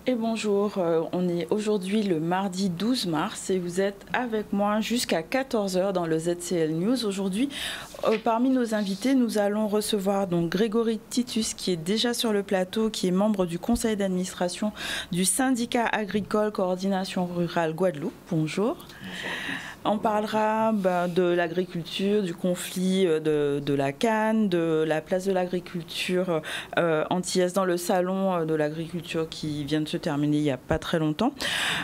Et bonjour, on est aujourd'hui le mardi 12 mars et vous êtes avec moi jusqu'à 14 h dans le ZCL News. Aujourd'hui, parmi nos invités, nous allons recevoir donc Grégory Titus qui est déjà sur le plateau, qui est membre du conseil d'administration du syndicat agricole Coordination Rurale Guadeloupe. Bonjour. On parlera de l'agriculture, du conflit de la canne, de la place de l'agriculture antillaise dans le salon de l'agriculture qui vient de se terminer il n'y a pas très longtemps.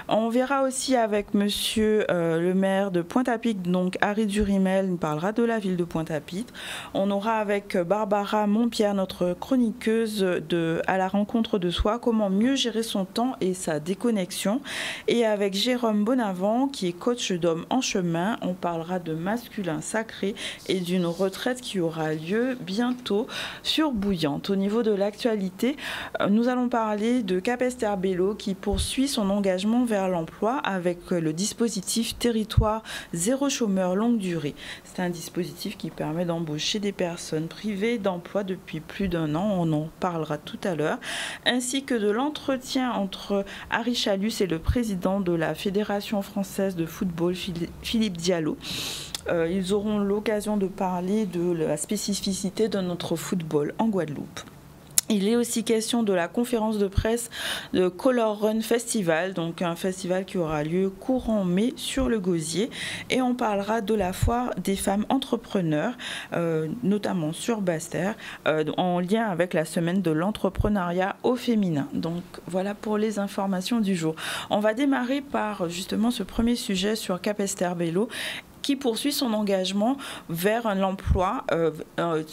On verra aussi avec monsieur le maire de Pointe-à-Pitre, donc Harry Durimel, il parlera de la ville de Pointe-à-Pitre. On aura avec Barbara Montpierre, notre chroniqueuse à la rencontre de soi, comment mieux gérer son temps et sa déconnexion. Et avec Jérôme Bonavent, qui est coach d'hommes en chemin, on parlera de masculin sacré et d'une retraite qui aura lieu bientôt sur Bouillante. Au niveau de l'actualité, nous allons parler de Capesterre Bello qui poursuit son engagement vers l'emploi avec le dispositif Territoire Zéro Chômeur Longue Durée. C'est un dispositif qui permet d'embaucher des personnes privées d'emploi depuis plus d'1 an, on en parlera tout à l'heure, ainsi que de l'entretien entre Harry Chalus et le président de la Fédération française de football, Philippe Diallo. Ils auront l'occasion de parler de la spécificité de notre football en Guadeloupe. Il est aussi question de la conférence de presse de Color Run Festival, donc un festival qui aura lieu courant mai sur le Gosier. Et on parlera de la foire des femmes entrepreneurs, notamment sur Basse-Terre, en lien avec la semaine de l'entrepreneuriat au féminin. Donc voilà pour les informations du jour. On va démarrer par justement ce premier sujet sur Capesterre Bello, qui poursuit son engagement vers l'emploi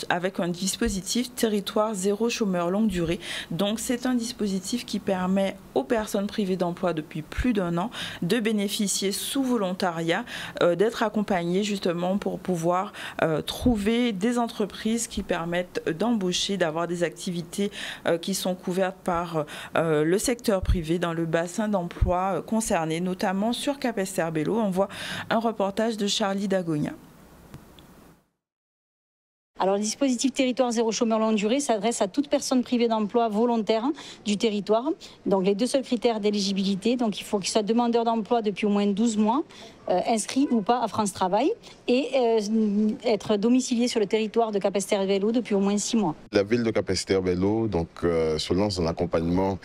avec un dispositif Territoire Zéro Chômeur Longue Durée. Donc c'est un dispositif qui permet aux personnes privées d'emploi depuis plus d'1 an de bénéficier sous volontariat, d'être accompagnées justement pour pouvoir trouver des entreprises qui permettent d'embaucher, d'avoir des activités qui sont couvertes par le secteur privé dans le bassin d'emploi concerné, notamment sur Capesterre Bello. On voit un reportage de Charlie Dagonia. Alors, le dispositif Territoire Zéro Chômeur Longue Durée s'adresse à toute personne privée d'emploi volontaire du territoire. Donc, les deux seuls critères d'éligibilité, donc il faut qu'il soit demandeur d'emploi depuis au moins 12 mois, inscrit ou pas à France Travail, et être domicilié sur le territoire de Capesterre Bello depuis au moins 6 mois. La ville de Capesterre Bello se lance dans l'accompagnement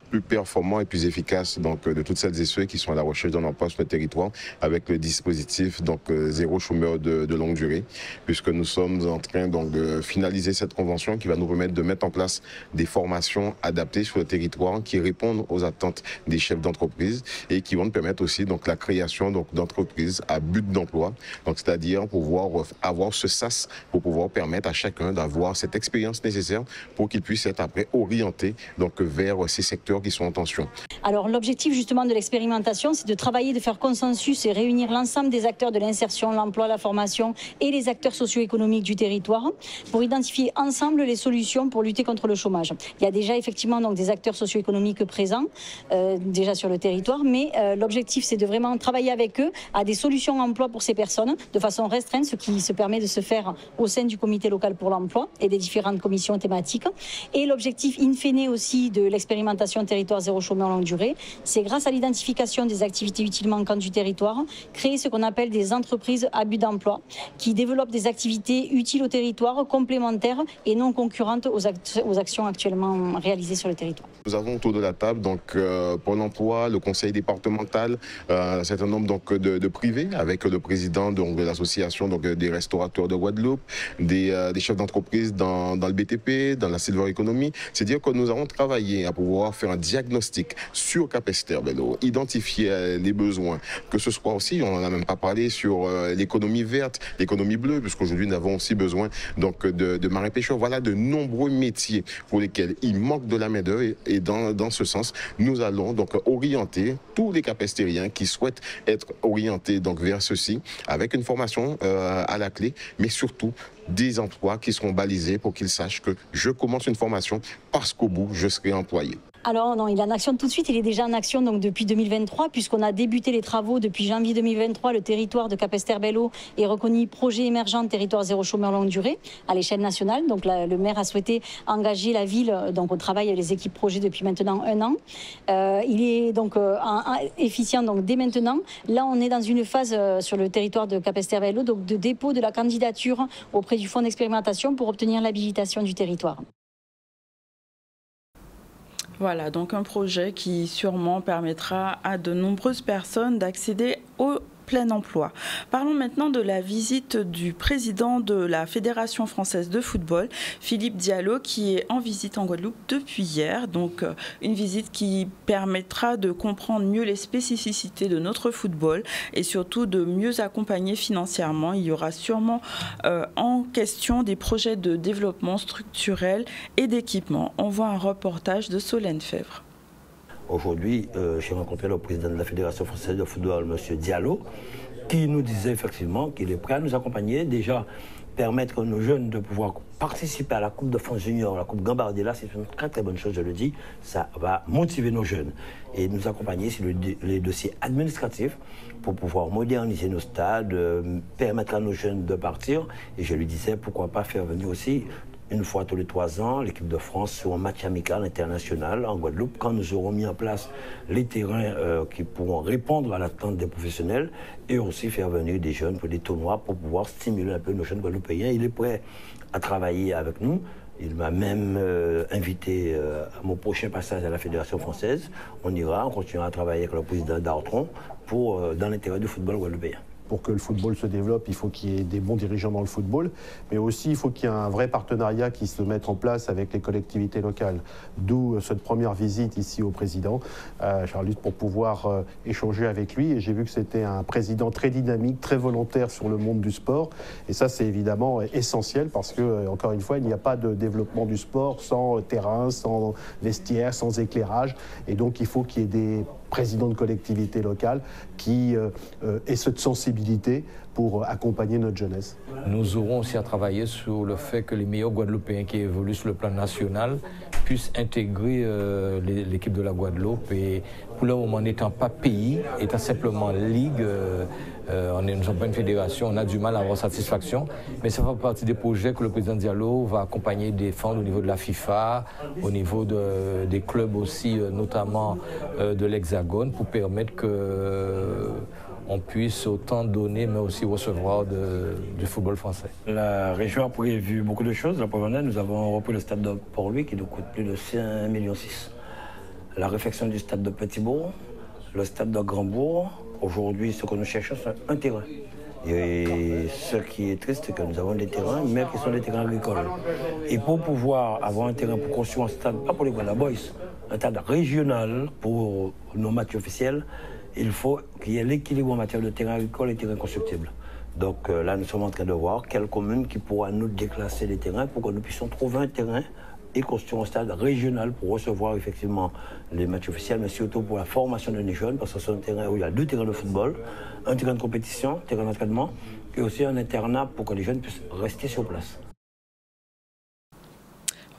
plus performant et plus efficace de toutes celles et ceux qui sont à la recherche d'un emploi sur le territoire avec le dispositif Zéro Chômeur de longue durée, puisque nous sommes en train de finaliser cette convention qui va nous permettre de mettre en place des formations adaptées sur le territoire qui répondent aux attentes des chefs d'entreprise et qui vont nous permettre aussi la création d'entreprises à but d'emploi, c'est-à-dire pouvoir avoir ce SAS pour pouvoir permettre à chacun d'avoir cette expérience nécessaire pour qu'il puisse être après orienté vers ces secteurs qui sont en tension. Alors l'objectif justement de l'expérimentation, c'est de travailler, de faire consensus et réunir l'ensemble des acteurs de l'insertion, l'emploi, la formation et les acteurs socio-économiques du territoire pour identifier ensemble les solutions pour lutter contre le chômage. Il y a déjà effectivement des acteurs socio-économiques présents déjà sur le territoire, mais l'objectif c'est de vraiment travailler avec eux à des solutions emploi pour ces personnes de façon restreinte, ce qui se permet de se faire au sein du comité local pour l'emploi et des différentes commissions thématiques. Et l'objectif in fine aussi de l'expérimentation Territoire Zéro Chômeur Longue Durée, c'est grâce à l'identification des activités utiles manquantes du territoire, créer ce qu'on appelle des entreprises à but d'emploi qui développent des activités utiles au territoire, complémentaires et non concurrentes aux actions actuellement réalisées sur le territoire. Nous avons autour de la table Pôle emploi, le conseil départemental, un certain nombre de privés avec le président de l'association des restaurateurs de Guadeloupe, des chefs d'entreprise dans le BTP, dans la silver economy. C'est-à-dire que nous avons travaillé à pouvoir faire un diagnostic sur Capesterre Bello, identifier les besoins, que ce soit aussi, on n'en a même pas parlé, sur l'économie verte, l'économie bleue, puisqu'aujourd'hui nous avons aussi besoin de marins pêcheurs. Voilà de nombreux métiers pour lesquels il manque de la main-d'œuvre et dans ce sens, nous allons orienter tous les capestériens qui souhaitent être orientés vers ceci avec une formation à la clé, mais surtout des emplois qui seront balisés pour qu'ils sachent que je commence une formation parce qu'au bout, je serai employé. Alors non, il est en action tout de suite, il est déjà en action donc, depuis 2023, puisqu'on a débuté les travaux depuis janvier 2023. Le territoire de Capesterre-Belle-Eau est reconnu projet émergent territoire zéro chômeur longue durée à l'échelle nationale. Donc le maire a souhaité engager la ville donc, au travail avec les équipes projet depuis maintenant 1 an. Il est donc efficient donc, dès maintenant. Là, on est dans une phase sur le territoire de Capesterre-Belle-Eau donc de dépôt de la candidature auprès du fonds d'expérimentation pour obtenir l'habilitation du territoire. Voilà, donc un projet qui sûrement permettra à de nombreuses personnes d'accéder au plein emploi. Parlons maintenant de la visite du président de la Fédération française de football, Philippe Diallo, qui est en visite en Guadeloupe depuis hier. Donc une visite qui permettra de comprendre mieux les spécificités de notre football et surtout de mieux accompagner financièrement. Il y aura sûrement en question des projets de développement structurel et d'équipement. On voit un reportage de Solène Fèvre. Aujourd'hui, j'ai rencontré le président de la Fédération française de football, M. Diallo, qui nous disait effectivement qu'il est prêt à nous accompagner. Déjà, permettre à nos jeunes de pouvoir participer à la Coupe de France Junior, la Coupe Gambardella, c'est une très très bonne chose, je le dis. Ça va motiver nos jeunes et nous accompagner sur les dossiers administratifs pour pouvoir moderniser nos stades, permettre à nos jeunes de partir. Et je lui disais, pourquoi pas faire venir aussi une fois tous les 3 ans, l'équipe de France sur un match amical international en Guadeloupe, quand nous aurons mis en place les terrains qui pourront répondre à l'attente des professionnels et aussi faire venir des jeunes pour des tournois pour pouvoir stimuler un peu nos jeunes Guadeloupéens. Il est prêt à travailler avec nous. Il m'a même invité à mon prochain passage à la Fédération française. On ira, on continuera à travailler avec le président d'Artron dans l'intérêt du football guadeloupéen. Pour que le football se développe, il faut qu'il y ait des bons dirigeants dans le football, mais aussi il faut qu'il y ait un vrai partenariat qui se mette en place avec les collectivités locales. D'où cette première visite ici au président, Charles, pour pouvoir échanger avec lui. Et j'ai vu que c'était un président très dynamique, très volontaire sur le monde du sport. Et ça, c'est évidemment essentiel parce que, encore une fois, il n'y a pas de développement du sport sans terrain, sans vestiaire, sans éclairage. Et donc, il faut qu'il y ait des présidents de collectivités locales qui aient cette sensibilité pour accompagner notre jeunesse. Nous aurons aussi à travailler sur le fait que les meilleurs Guadeloupéens qui évoluent sur le plan national puissent intégrer l'équipe de la Guadeloupe. Et pour le moment, n'étant pas pays, étant simplement ligue, nous ne sommes pas une fédération, on a du mal à avoir satisfaction. Mais ça fait partie des projets que le président Diallo va accompagner et défendre au niveau de la FIFA, au niveau des clubs aussi, notamment de l'Hexagone, pour permettre que on puisse autant donner, mais aussi recevoir du football français. La région a prévu beaucoup de choses. La première année, nous avons repris le stade de Port-Louis qui nous coûte plus de 5,6 millions. La réfection du stade de Petitbourg, le stade de Grandbourg. Aujourd'hui, ce que nous cherchons, c'est un terrain. Et ce qui est triste, c'est que nous avons des terrains, mais qui sont des terrains agricoles. Et pour pouvoir avoir un terrain pour construire un stade, pas pour les Guadeloupe Boys, un stade régional pour nos matchs officiels, il faut qu'il y ait l'équilibre en matière de terrain agricole et terrain constructible. Donc là, nous sommes en train de voir quelle commune qui pourra nous déclasser les terrains pour que nous puissions trouver un terrain et construire un stade régional pour recevoir effectivement les matchs officiels, mais surtout pour la formation de nos jeunes, parce que c'est un terrain où il y a 2 terrains de football, un terrain de compétition, un terrain d'entraînement, et aussi un internat pour que les jeunes puissent rester sur place.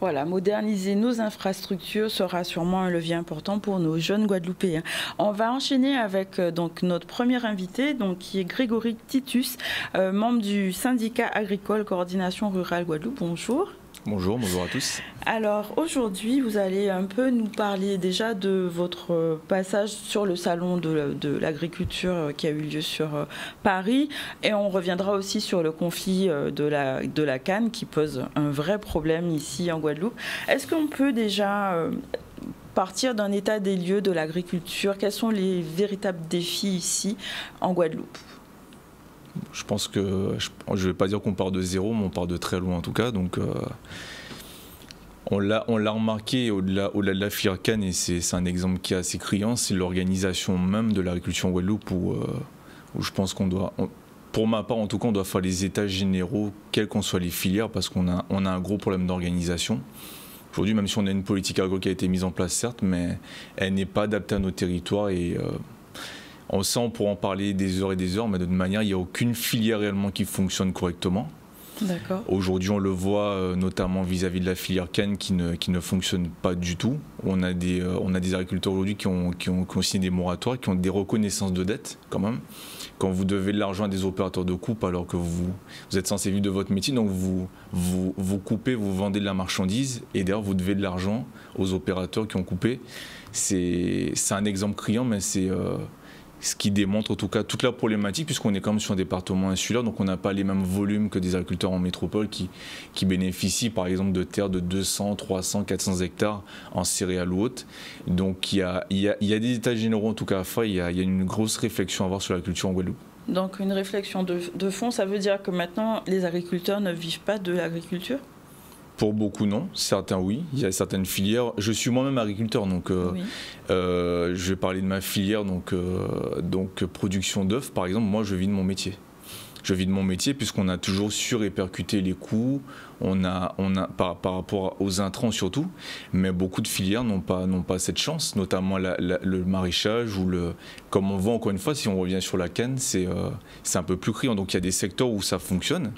Voilà, moderniser nos infrastructures sera sûrement un levier important pour nos jeunes Guadeloupéens. On va enchaîner avec donc notre premier invité, donc qui est Grégory Titus, membre du syndicat agricole Coordination Rurale Guadeloupe. Bonjour. Bonjour, bonjour à tous. Alors aujourd'hui, vous allez un peu nous parler déjà de votre passage sur le salon de l'agriculture qui a eu lieu sur Paris, et on reviendra aussi sur le conflit de la canne qui pose un vrai problème ici en Guadeloupe. Est-ce qu'on peut déjà partir d'un état des lieux de l'agriculture? Quels sont les véritables défis ici en Guadeloupe? Je pense que, je ne vais pas dire qu'on part de zéro, mais on part de très loin en tout cas. Donc, on l'a remarqué au-delà de la filière canne, et c'est un exemple qui est assez criant, c'est l'organisation même de l'agriculture en Guadeloupe où je pense qu'on doit, pour ma part en tout cas, on doit faire les états généraux, quelles qu'en soient les filières, parce qu'on a un gros problème d'organisation. Aujourd'hui, même si on a une politique agricole qui a été mise en place, certes, mais elle n'est pas adaptée à nos territoires et on pourra en parler des heures et des heures, mais de toute manière, il n'y a aucune filière réellement qui fonctionne correctement. Aujourd'hui, on le voit notamment vis-à-vis de la filière canne qui ne fonctionne pas du tout. On a des agriculteurs aujourd'hui qui ont signé des moratoires, qui ont des reconnaissances de dettes quand même. Quand vous devez de l'argent à des opérateurs de coupe alors que vous êtes censé vivre de votre métier, donc vous coupez, vous vendez de la marchandise et d'ailleurs vous devez de l'argent aux opérateurs qui ont coupé. C'est un exemple criant, mais c'est ce qui démontre en tout cas toute la problématique, puisqu'on est quand même sur un département insulaire, donc on n'a pas les mêmes volumes que des agriculteurs en métropole qui bénéficient par exemple de terres de 200, 300, 400 hectares en céréales ou autres. Donc il y a des états généraux en tout cas à faire, il y a une grosse réflexion à avoir sur la culture en Guadeloupe. Donc une réflexion de fond, ça veut dire que maintenant les agriculteurs ne vivent pas de l'agriculture ? Pour beaucoup, non. Certains, oui. Il y a certaines filières. Je suis moi-même agriculteur, donc je vais parler de ma filière, donc production d'œufs, par exemple. Moi, je vis de mon métier. Je vis de mon métier puisqu'on a toujours su répercuter les coûts. On a par rapport aux intrants surtout, mais beaucoup de filières n'ont pas cette chance, notamment le maraîchage ou comme on voit encore une fois, si on revient sur la canne, c'est un peu plus criant. Donc il y a des secteurs où ça fonctionne.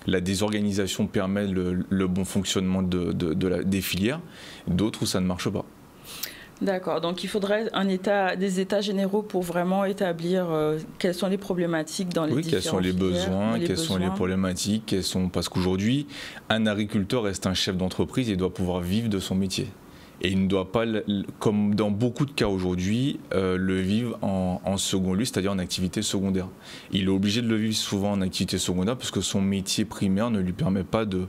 La désorganisation permet le bon fonctionnement des filières, d'autres où ça ne marche pas. D'accord, donc il faudrait des états généraux pour vraiment établir quelles sont les problématiques dans les différentes filières. Quels sont les besoins, quelles sont les problématiques, parce qu'aujourd'hui, un agriculteur reste un chef d'entreprise et doit pouvoir vivre de son métier. Et il ne doit pas, comme dans beaucoup de cas aujourd'hui, le vivre en second lieu, c'est-à-dire en activité secondaire. Il est obligé de le vivre souvent en activité secondaire parce que son métier primaire ne lui permet pas de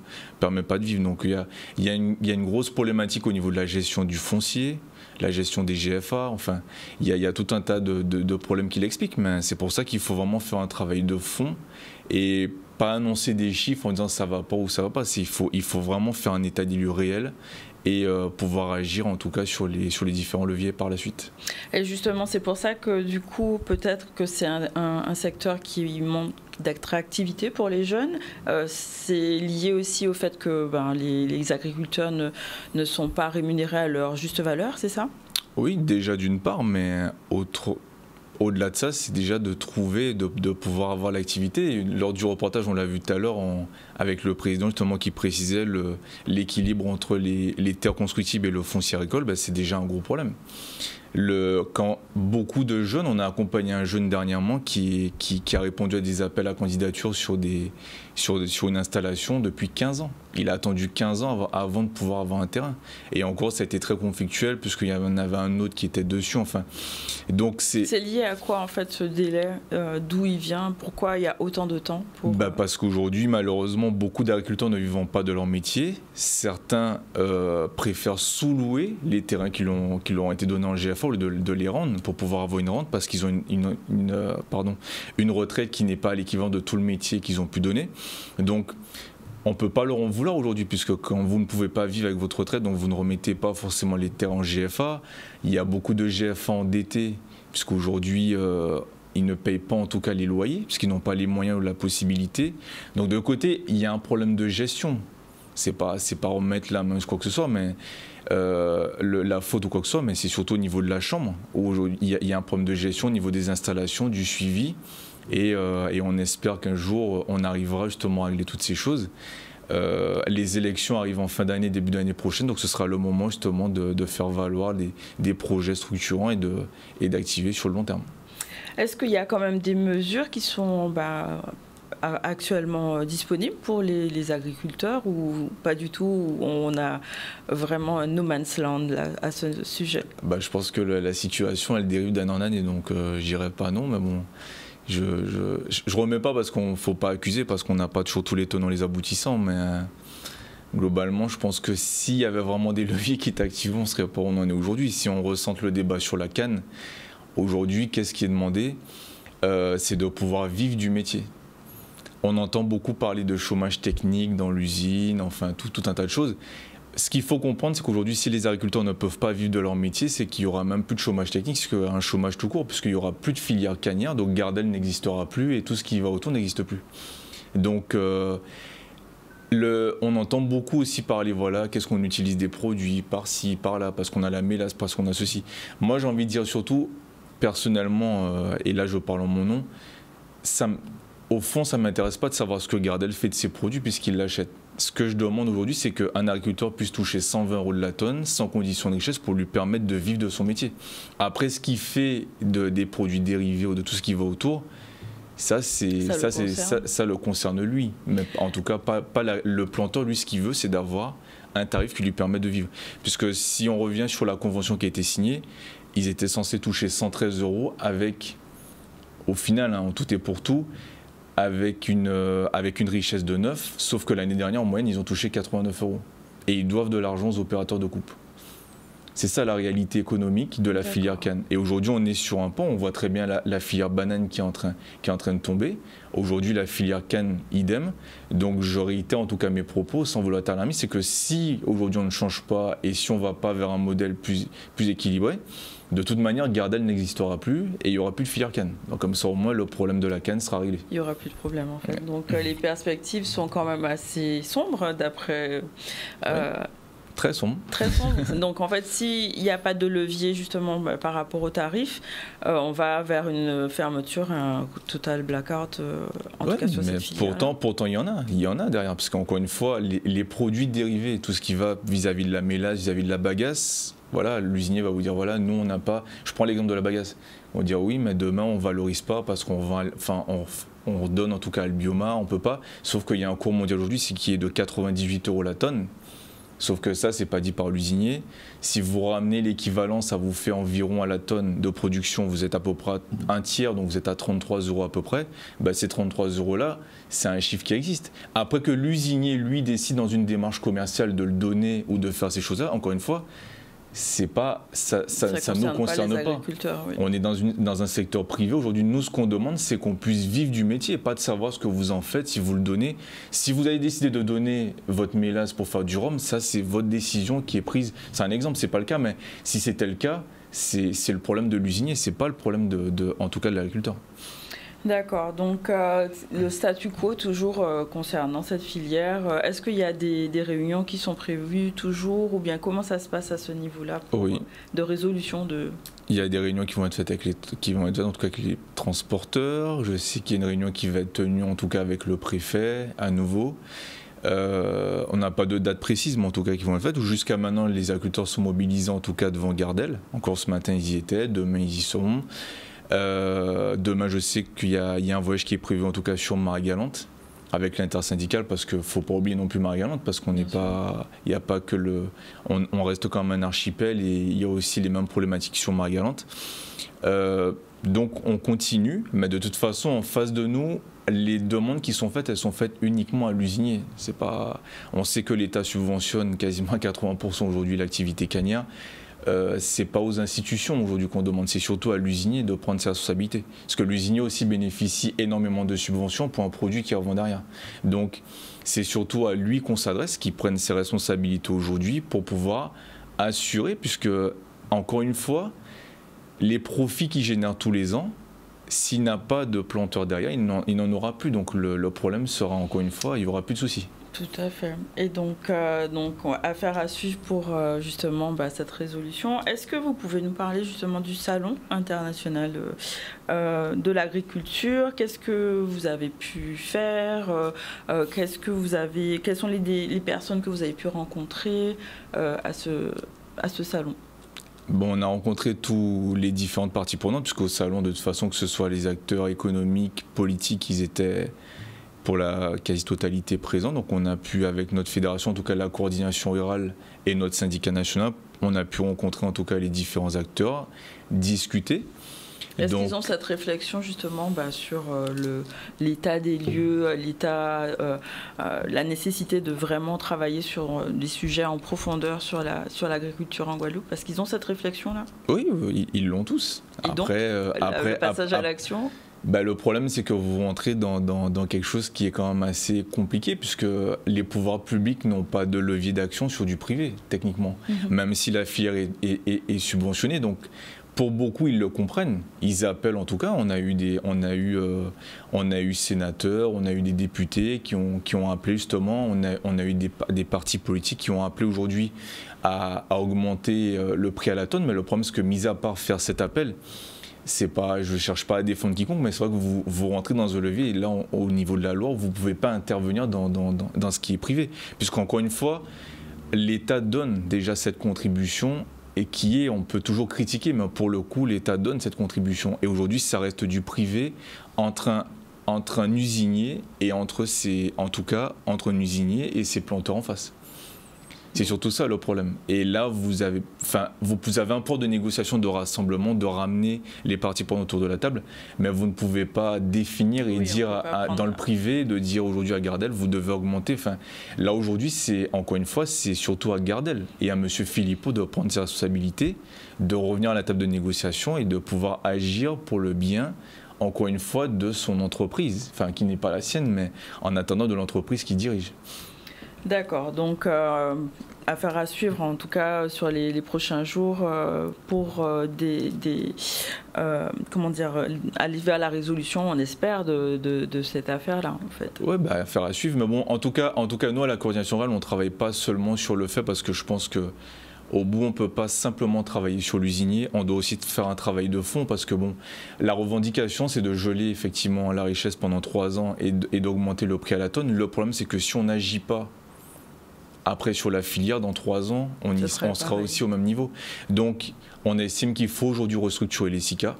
vivre. Donc il y a une grosse problématique au niveau de la gestion du foncier, la gestion des GFA, enfin, il y a tout un tas de problèmes qui l'expliquent, mais c'est pour ça qu'il faut vraiment faire un travail de fond et pas annoncer des chiffres en disant ça va pas ou ça va pas. Il faut vraiment faire un état des lieux réel et pouvoir agir en tout cas sur les différents leviers par la suite. Et justement, c'est pour ça que du coup, peut-être que c'est un secteur qui manque d'attractivité pour les jeunes. C'est lié aussi au fait que les agriculteurs ne sont pas rémunérés à leur juste valeur, c'est ça ? Oui, déjà d'une part, mais au-delà de ça, c'est déjà de trouver, de pouvoir avoir l'activité. Lors du reportage, on l'a vu tout à l'heure avec le président justement qui précisait l'équilibre entre les terres constructibles et le foncier agricole, c'est déjà un gros problème. Quand beaucoup de jeunes, on a accompagné un jeune dernièrement qui a répondu à des appels à candidature sur une installation depuis 15 ans. Il a attendu 15 ans avant de pouvoir avoir un terrain. Et encore, ça a été très conflictuel puisqu'il y en avait un autre qui était dessus. Enfin, donc c'est lié à quoi en fait ce délai, d'où il vient, pourquoi il y a autant de temps Parce qu'aujourd'hui, malheureusement, beaucoup d'agriculteurs ne vivent pas de leur métier. Certains préfèrent sous-louer les terrains qui leur ont été donnés en GFA au lieu de les rendre pour pouvoir avoir une rente parce qu'ils ont une retraite qui n'est pas l'équivalent de tout le métier qu'ils ont pu donner. Donc, on ne peut pas leur en vouloir aujourd'hui, puisque quand vous ne pouvez pas vivre avec votre retraite, donc vous ne remettez pas forcément les terres en GFA. Il y a beaucoup de GFA endettés, puisqu'aujourd'hui, ils ne payent pas en tout cas les loyers, puisqu'ils n'ont pas les moyens ou la possibilité. Donc de côté, il y a un problème de gestion. C'est pas remettre la main sur quoi que ce soit, mais la faute ou quoi que ce soit, mais c'est surtout au niveau de la chambre. Où il y a un problème de gestion au niveau des installations, du suivi. Et on espère qu'un jour, on arrivera justement à régler toutes ces choses. Les élections arrivent en fin d'année, début d'année prochaine, donc ce sera le moment justement de faire valoir des projets structurants et d'activer sur le long terme. Est-ce qu'il y a quand même des mesures qui sont actuellement disponibles pour les agriculteurs ou pas du tout, où on a vraiment un no man's land là, à ce sujet ? Je pense que la situation, elle dérive d'année en année, donc je dirais pas non, mais bon... Je remets pas parce qu'on ne faut pas accuser, parce qu'on n'a pas toujours tous les tenants les aboutissants, mais globalement, je pense que s'il y avait vraiment des leviers qui étaient activés, on ne serait pas où on en est aujourd'hui. Si on ressente le débat sur la canne, aujourd'hui, qu'est-ce qui est demandé ? C'est de pouvoir vivre du métier. On entend beaucoup parler de chômage technique dans l'usine, enfin tout un tas de choses. Ce qu'il faut comprendre, c'est qu'aujourd'hui, si les agriculteurs ne peuvent pas vivre de leur métier, c'est qu'il n'y aura même plus de chômage technique, c'est un chômage tout court, puisqu'il n'y aura plus de filière cannière, donc Gardel n'existera plus et tout ce qui va autour n'existe plus. Donc, on entend beaucoup aussi parler, voilà, qu'est-ce qu'on utilise des produits par-ci, par-là, parce qu'on a la mélasse, parce qu'on a ceci. Moi, j'ai envie de dire surtout, personnellement, et là je parle en mon nom, au fond, ça ne m'intéresse pas de savoir ce que Gardel fait de ses produits puisqu'il l'achète. Ce que je demande aujourd'hui, c'est qu'un agriculteur puisse toucher 120 € de la tonne sans condition de richesse pour lui permettre de vivre de son métier. Après, ce qu'il fait des produits dérivés ou de tout ce qui va autour, ça le concerne lui. Mais en tout cas, pas le planteur, lui, ce qu'il veut, c'est d'avoir un tarif qui lui permet de vivre. Puisque si on revient sur la convention qui a été signée, ils étaient censés toucher 113 € avec, au final, en tout et pour tout, avec une richesse de 9, sauf que l'année dernière, en moyenne, ils ont touché 89 €. Et ils doivent de l'argent aux opérateurs de coupe. C'est ça la réalité économique de la filière canne. Et aujourd'hui, on est sur un pont, on voit très bien la filière banane qui est en train de tomber. Aujourd'hui, la filière canne, idem. Donc, je réitère en tout cas mes propos, sans vouloir être alarmiste, c'est que si aujourd'hui on ne change pas et si on ne va pas vers un modèle plus équilibré, de toute manière, Gardel n'existera plus et il n'y aura plus de filière canne. Donc comme ça, au moins, le problème de la canne sera réglé. Il n'y aura plus de problème, en fait. Donc les perspectives sont quand même assez sombres, d'après... Très sombre. Très sombre. Donc en fait, s'il n'y a pas de levier justement par rapport aux tarifs, on va vers une fermeture, un total blackout, en tout cas sur cette filière. Pourtant, il y en a derrière, parce qu'encore une fois, les produits dérivés, tout ce qui va vis-à-vis de la mélasse, vis-à-vis de la bagasse, voilà, l'usinier va vous dire, voilà, nous on n'a pas... Je prends l'exemple de la bagasse. On va dire oui, mais demain on ne valorise pas parce on donne en tout cas le bioma, on ne peut pas. Sauf qu'il y a un cours mondial aujourd'hui, c'est qui est de 98 € la tonne. Sauf que ça, c'est pas dit par l'usinier. Si vous ramenez l'équivalent, ça vous fait environ à la tonne de production, vous êtes à peu près un tiers, donc vous êtes à 33 € à peu près. Bah, ces 33 € là, c'est un chiffre qui existe. Après que l'usinier, lui, décide dans une démarche commerciale de le donner ou de faire ces choses-là, encore une fois, c'est pas, ça nous concerne pas. Oui. On est dans un secteur privé. Aujourd'hui, nous, ce qu'on demande, c'est qu'on puisse vivre du métier et pas de savoir ce que vous en faites, si vous le donnez. Si vous avez décidé de donner votre mélasse pour faire du rhum, ça, c'est votre décision qui est prise. C'est un exemple, c'est pas le cas, mais si c'était le cas, c'est le problème de l'usinier, c'est pas le problème en tout cas de l'agriculteur. D'accord, donc le statu quo toujours concernant cette filière, est-ce qu'il y a des réunions qui sont prévues toujours ou bien comment ça se passe à ce niveau-là de résolution de... Il y a des réunions qui vont être faites avec en tout cas avec les transporteurs, je sais qu'il y a une réunion qui va être tenue en tout cas avec le préfet à nouveau. On n'a pas de date précise, mais en tout cas qui vont être faites. Jusqu'à maintenant, les agriculteurs sont mobilisés en tout cas devant Gardel. Encore ce matin, ils y étaient, demain, ils y seront. Demain, je sais qu'il y a un voyage qui est prévu en tout cas sur Marie-Galante avec l'intersyndicale parce qu'il ne faut pas oublier non plus Marie-Galante parce qu'on n'est pas, il n'y a pas que on reste quand même un archipel et il y a aussi les mêmes problématiques sur Marie-Galante. Donc on continue, mais de toute façon en face de nous, les demandes qui sont faites, elles sont faites uniquement à l'usinier. On sait que l'État subventionne quasiment à 80% aujourd'hui l'activité cannière. C'est pas aux institutions aujourd'hui qu'on demande, c'est surtout à l'usinier de prendre ses responsabilités. Parce que l'usinier aussi bénéficie énormément de subventions pour un produit qui revend derrière. Donc c'est surtout à lui qu'on s'adresse, qu'il prenne ses responsabilités aujourd'hui pour pouvoir assurer, puisque encore une fois, les profits qu'il génère tous les ans, s'il n'a pas de planteur derrière, il n'en aura plus. Donc le problème sera encore une fois, il n'y aura plus de soucis. Tout à fait. Et donc affaire à suivre pour justement cette résolution. Est-ce que vous pouvez nous parler justement du Salon international de l'agriculture? Qu'est-ce que vous avez pu faire? Quelles sont les personnes que vous avez pu rencontrer à ce salon? Bon, on a rencontré tous les différentes parties prenantes, puisqu'au salon, de toute façon, que ce soit les acteurs économiques, politiques, ils étaient pour la quasi-totalité présents. Donc on a pu, avec notre fédération, en tout cas la coordination rurale et notre syndicat national, on a pu rencontrer en tout cas les différents acteurs, discuter. Est-ce qu'ils ont cette réflexion justement sur l'état des lieux, la nécessité de vraiment travailler sur des sujets en profondeur sur l'agriculture en Guadeloupe? Est-ce qu'ils ont cette réflexion-là? Oui, ils l'ont tous. Et après, le passage à l'action? Le problème, c'est que vous rentrez dans quelque chose qui est quand même assez compliqué, puisque les pouvoirs publics n'ont pas de levier d'action sur du privé, techniquement, même si la filière est subventionnée. Donc, pour beaucoup, ils le comprennent. Ils appellent, en tout cas, on a eu sénateurs, on a eu des députés qui ont appelé justement, on a eu des partis politiques qui ont appelé aujourd'hui à augmenter le prix à la tonne. Mais le problème, c'est que, mis à part faire cet appel, je ne cherche pas à défendre quiconque, mais c'est vrai que vous rentrez dans un levier et là, au niveau de la loi, vous ne pouvez pas intervenir dans ce qui est privé. Puisqu'encore une fois, l'État donne déjà cette contribution et on peut toujours critiquer, mais pour le coup, l'État donne cette contribution. Et aujourd'hui, ça reste du privé entre un usinier et entre un usinier et ses planteurs en face. C'est surtout ça le problème. Et là, vous avez un pouvoir de négociation, de rassemblement, de ramener les parties prenantes autour de la table, mais vous ne pouvez pas définir et dire dans le privé, de dire aujourd'hui à Gardel, vous devez augmenter. Enfin, là aujourd'hui, encore une fois, c'est surtout à Gardel et à M. Philippot de prendre ses responsabilités, de revenir à la table de négociation et de pouvoir agir pour le bien, encore une fois, de son entreprise, enfin qui n'est pas la sienne, mais en attendant de l'entreprise qu'il dirige. D'accord, donc affaire à suivre en tout cas sur les prochains jours pour aller vers la résolution, on espère, de cette affaire-là en fait. Oui, affaire à suivre, mais bon, en tout cas nous à la coordination rurale, on ne travaille pas seulement sur le fait parce que je pense que au bout, on ne peut pas simplement travailler sur l'usinier, on doit aussi faire un travail de fond parce que la revendication, c'est de geler effectivement la richesse pendant 3 ans et d'augmenter le prix à la tonne. Le problème, c'est que si on n'agit pas après sur la filière, dans 3 ans, on sera aussi au même niveau. Donc, on estime qu'il faut aujourd'hui restructurer les SICA,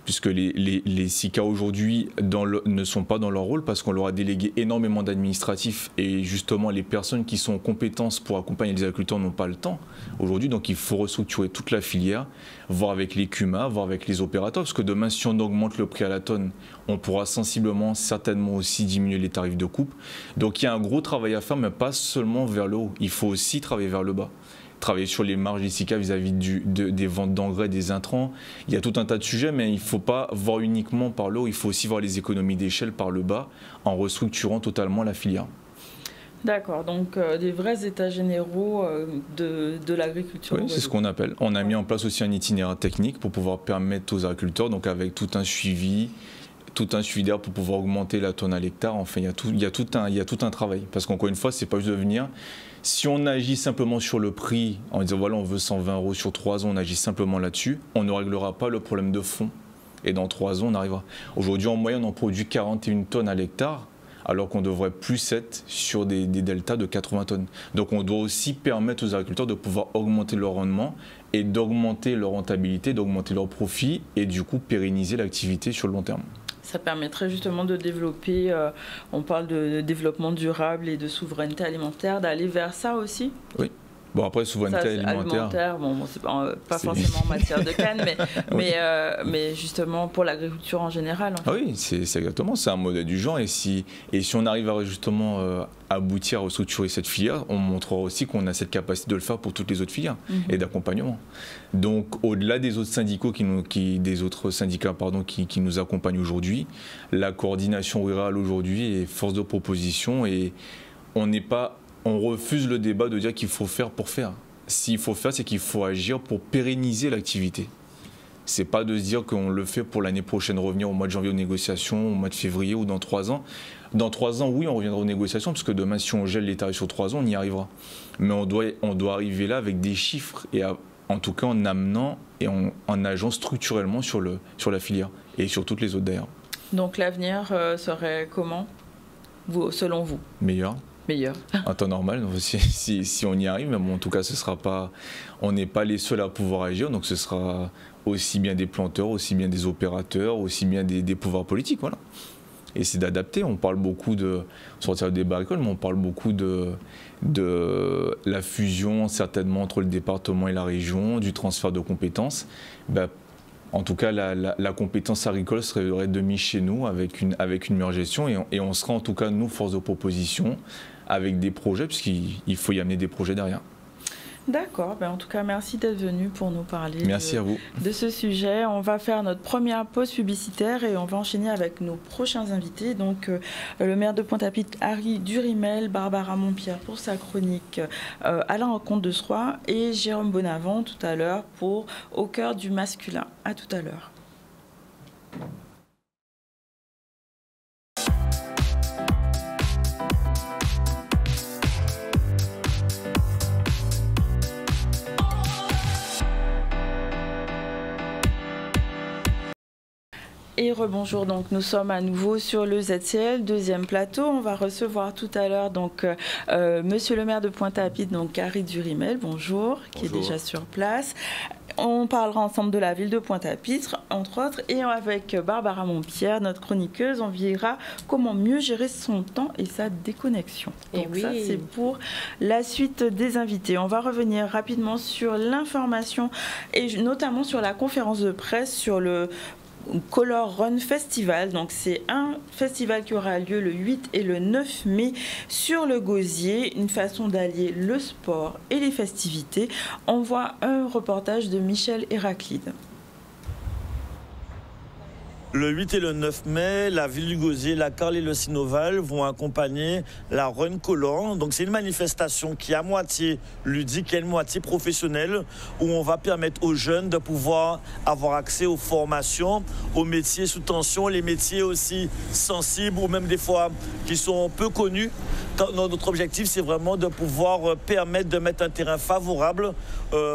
puisque les SICA aujourd'hui ne sont pas dans leur rôle parce qu'on leur a délégué énormément d'administratifs et justement les personnes qui sont en compétence pour accompagner les agriculteurs n'ont pas le temps aujourd'hui, donc il faut restructurer toute la filière, voir avec les CUMA, voir avec les opérateurs, parce que demain si on augmente le prix à la tonne, on pourra sensiblement, certainement aussi diminuer les tarifs de coupe. Donc il y a un gros travail à faire, mais pas seulement vers le haut, il faut aussi travailler vers le bas. Travailler sur les marges des SICA vis-à-vis des ventes d'engrais, des intrants. Il y a tout un tas de sujets, mais il ne faut pas voir uniquement par le haut, il faut aussi voir les économies d'échelle par le bas en restructurant totalement la filière. D'accord, donc des vrais états généraux de l'agriculture. Oui, c'est ce qu'on appelle. On a mis en place aussi un itinéraire technique pour pouvoir permettre aux agriculteurs, donc avec tout un suivi d'air pour pouvoir augmenter la tonne à l'hectare. Enfin, il y a tout un travail. Parce qu'encore une fois, c'est pas juste de venir. Si on agit simplement sur le prix, en disant voilà, on veut 120 € sur 3 ans, on agit simplement là-dessus, on ne réglera pas le problème de fond. Et dans 3 ans, on arrivera. Aujourd'hui, en moyenne, on produit 41 tonnes à l'hectare, alors qu'on devrait plus être sur des deltas de 80 tonnes. Donc on doit aussi permettre aux agriculteurs de pouvoir augmenter leur rendement et d'augmenter leur rentabilité, d'augmenter leur profit et du coup pérenniser l'activité sur le long terme. Ça permettrait justement de développer, on parle de développement durable et de souveraineté alimentaire, d'aller vers ça aussi ? Oui. Bon, après, souveraineté alimentaire. C'est pas forcément en matière de canne, mais justement pour l'agriculture en général. En fait. Ah oui, c'est exactement, c'est un modèle du genre. Et si on arrive à justement aboutir à restructurer cette filière, on montrera aussi qu'on a cette capacité de le faire pour toutes les autres filières et d'accompagnement. Donc, au-delà des autres syndicats qui nous accompagnent aujourd'hui, la coordination rurale aujourd'hui est force de proposition et on refuse le débat de dire qu'il faut faire pour faire. S'il faut faire, c'est qu'il faut agir pour pérenniser l'activité. C'est pas de se dire qu'on le fait pour l'année prochaine, revenir au mois de janvier aux négociations, au mois de février ou dans 3 ans. Dans 3 ans, oui, on reviendra aux négociations, parce que demain, si on gèle les tarifs sur 3 ans, on y arrivera. Mais on doit arriver là avec des chiffres, et en tout cas en amenant et en ageant structurellement sur la filière, et sur toutes les autres d'ailleurs. Donc l'avenir serait comment, selon vous ? Meilleur. En temps normal, si on y arrive, mais bon, en tout cas, on n'est pas les seuls à pouvoir agir, donc ce sera aussi bien des planteurs, aussi bien des opérateurs, aussi bien des pouvoirs politiques, voilà. Et c'est d'adapter. On parle beaucoup de sortir du débat agricole, mais on parle beaucoup de la fusion certainement entre le département et la région, du transfert de compétences. En tout cas, la compétence agricole serait de mise chez nous avec une meilleure gestion et on sera en tout cas, nous, force de proposition avec des projets, puisqu'il faut y amener des projets derrière. D'accord, en tout cas, merci d'être venu pour nous parler à vous. De ce sujet. On va faire notre première pause publicitaire et on va enchaîner avec nos prochains invités. Donc, le maire de Pointe-à-Pitre, Harry Durimel, Barbara Montpierre pour sa chronique à la rencontre de Sroy et Jérôme Bonavent tout à l'heure pour Au cœur du masculin. À tout à l'heure. Et rebonjour, donc nous sommes à nouveau sur le ZCL, deuxième plateau. On va recevoir tout à l'heure donc monsieur le maire de Pointe-à-Pitre, donc Harry Durimel, bonjour, qui est déjà sur place. On parlera ensemble de la ville de Pointe-à-Pitre, entre autres, et avec Barbara Montpierre, notre chroniqueuse, on verra comment mieux gérer son temps et sa déconnexion. Donc oui, ça, c'est pour la suite des invités. On va revenir rapidement sur l'information et notamment sur la conférence de presse sur le Color Run Festival. Donc c'est un festival qui aura lieu le 8 et le 9 mai sur le Gosier, une façon d'allier le sport et les festivités. On voit un reportage de Michel Héraclide. Le 8 et le 9 mai, la ville du Gosier, la Carle et le Sinoval vont accompagner la Run Color. Donc c'est une manifestation qui est à moitié ludique et à moitié professionnelle, où on va permettre aux jeunes de pouvoir avoir accès aux formations, aux métiers sous tension, les métiers aussi sensibles ou même des fois qui sont peu connus. Notre objectif, c'est vraiment de pouvoir permettre de mettre un terrain favorable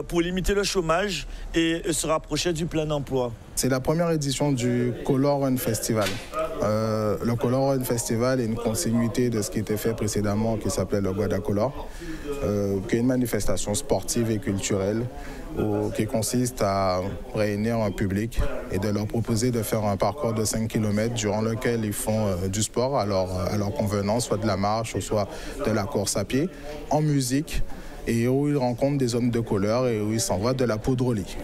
pour limiter le chômage et se rapprocher du plein emploi. C'est la première édition du Color Run Festival. Le Color Run Festival est une continuité de ce qui était fait précédemment, qui s'appelait le Guadacolor, qui est une manifestation sportive et culturelle qui consiste à réunir un public et de leur proposer de faire un parcours de 5 km durant lequel ils font du sport à leur convenance, soit de la marche ou soit de la course à pied, en musique, et où ils rencontrent des hommes de couleur et où ils s'envoient de la poudre au lit.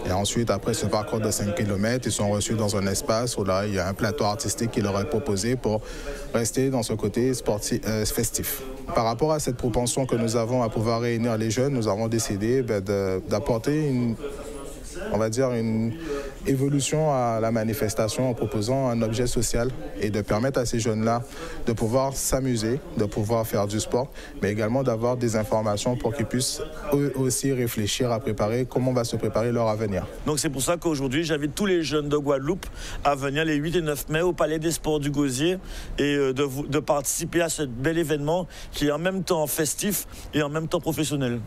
Et ensuite, après ce parcours de 5 km, ils sont reçus dans un espace où là, il y a un plateau artistique qui leur est proposé pour rester dans ce côté sportif, festif. Par rapport à cette propension que nous avons à pouvoir réunir les jeunes, nous avons décidé d'apporter une évolution à la manifestation en proposant un objet social et de permettre à ces jeunes-là de pouvoir s'amuser, de pouvoir faire du sport, mais également d'avoir des informations pour qu'ils puissent eux aussi réfléchir à préparer comment va se préparer leur avenir. Donc c'est pour ça qu'aujourd'hui, j'invite tous les jeunes de Guadeloupe à venir les 8 et 9 mai au Palais des Sports du Gosier et de participer à ce bel événement qui est en même temps festif et en même temps professionnel.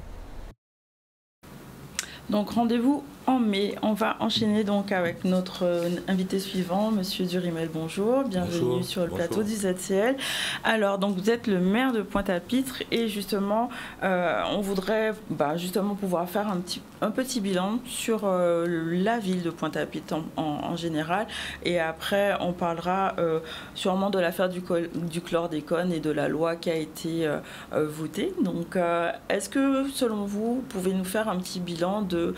Donc rendez-vous en mai. On va enchaîner donc avec notre invité suivant, Monsieur Durimel. Bonjour, bienvenue sur le plateau du ZCL. Alors, donc vous êtes le maire de Pointe-à-Pitre et justement, on voudrait justement pouvoir faire un petit bilan sur la ville de Pointe-à-Pitre en général. Et après, on parlera sûrement de l'affaire du chlordécone et de la loi qui a été votée. Donc, est-ce que, selon vous, vous pouvez nous faire un petit bilan de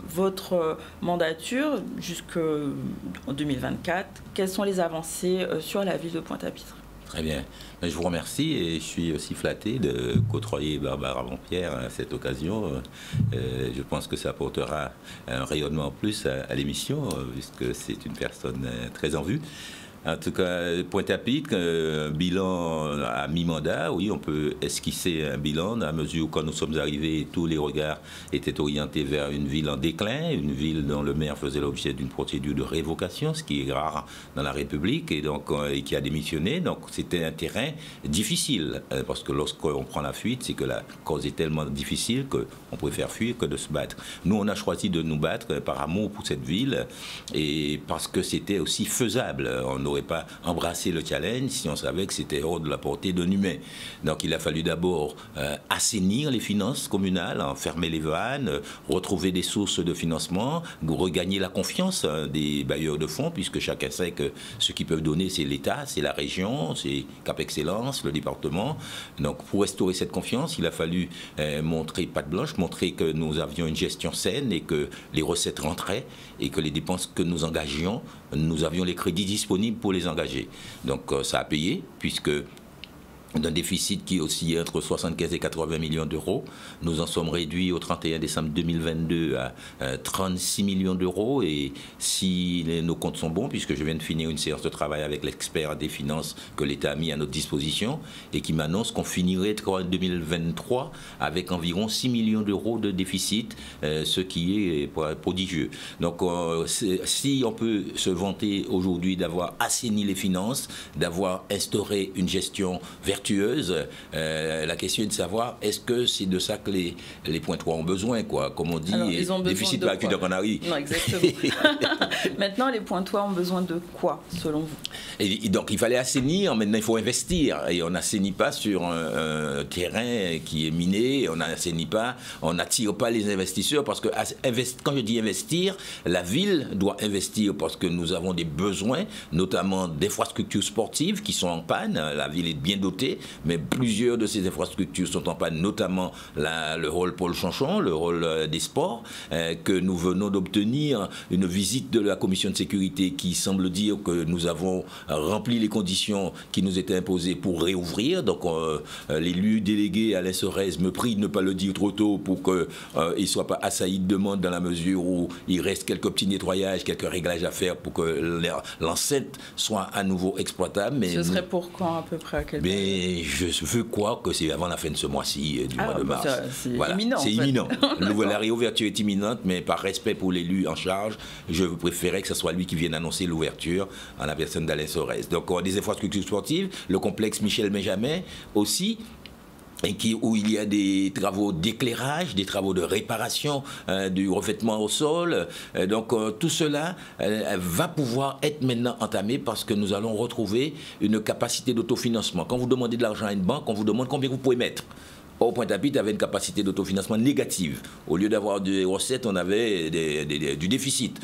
votre mandature jusqu'en 2024. Quelles sont les avancées sur la ville de Pointe-à-Pitre? Très bien. Je vous remercie et je suis aussi flatté de côtoyer Barbara Montpierre à cette occasion. Je pense que ça apportera un rayonnement en plus à l'émission, puisque c'est une personne très en vue. En tout cas, Pointe-à-Pitre, bilan à mi-mandat, oui, on peut esquisser un bilan à mesure où quand nous sommes arrivés, tous les regards étaient orientés vers une ville en déclin, une ville dont le maire faisait l'objet d'une procédure de révocation, ce qui est rare dans la République, et qui a démissionné. Donc c'était un terrain difficile, parce que lorsqu'on prend la fuite, c'est que la cause est tellement difficile qu'on préfère fuir que de se battre. Nous, on a choisi de nous battre par amour pour cette ville, et parce que c'était aussi faisable. On n'aurait pas embrassé le challenge si on savait que c'était hors de la portée d'un humain. Donc il a fallu d'abord assainir les finances communales, fermer les vannes, retrouver des sources de financement, regagner la confiance des bailleurs de fonds, puisque chacun sait que ce qu'ils peuvent donner, c'est l'État, c'est la région, c'est Cap Excellence, le département. Donc pour restaurer cette confiance, il a fallu montrer patte blanche, montrer que nous avions une gestion saine et que les recettes rentraient et que les dépenses que nous engagions, nous avions les crédits disponibles pour les engager. Donc ça a payé, puisque d'un déficit qui oscillait entre 75 et 80 millions d'euros. Nous en sommes réduits au 31 décembre 2022 à 36 millions d'euros. Et si nos comptes sont bons, puisque je viens de finir une séance de travail avec l'expert des finances que l'État a mis à notre disposition et qui m'annonce qu'on finirait 2023 avec environ 6 millions d'euros de déficit, ce qui est prodigieux. Donc si on peut se vanter aujourd'hui d'avoir assaini les finances, d'avoir instauré une gestion vertueuse, vertueuse. La question est de savoir, est-ce que c'est de ça que les Pointois ont besoin, quoi. Comme on dit, déficit par de Canaries. Non, exactement. Maintenant, les Pointois ont besoin de quoi, selon vous? Et donc, il fallait assainir. Maintenant, il faut investir. Et on n'assainit pas sur un terrain qui est miné. On n'assainit pas. On n'attire pas les investisseurs. Parce que quand je dis investir, la ville doit investir parce que nous avons des besoins, notamment d'infrastructures sportives qui sont en panne. La ville est bien dotée, mais plusieurs de ces infrastructures sont en panne, notamment le rôle Paul Chanchon, le rôle des sports, que nous venons d'obtenir une visite de la commission de sécurité qui semble dire que nous avons rempli les conditions qui nous étaient imposées pour réouvrir. Donc l'élu délégué Alain Sorez me prie de ne pas le dire trop tôt pour qu'il ne soit pas assailli de demandes dans la mesure où il reste quelques petits nettoyages, quelques réglages à faire pour que l'enceinte soit à nouveau exploitable. Mais ce serait pour quand à peu près, à quel mais je veux croire que c'est avant la fin de ce mois-ci, du mois de mars. C'est imminent. C'est imminent. La réouverture est imminente, mais par respect pour l'élu en charge, je préférais que ce soit lui qui vienne annoncer l'ouverture en la personne d'Alain Sorez. Donc, on a des infrastructures sportives, le complexe Michel Benjamin aussi, où il y a des travaux d'éclairage, des travaux de réparation du revêtement au sol. Donc tout cela va pouvoir être maintenant entamé parce que nous allons retrouver une capacité d'autofinancement. Quand vous demandez de l'argent à une banque, on vous demande combien vous pouvez mettre. Au Pointe-à-Pitre avait une capacité d'autofinancement négative. Au lieu d'avoir des recettes, on avait du déficit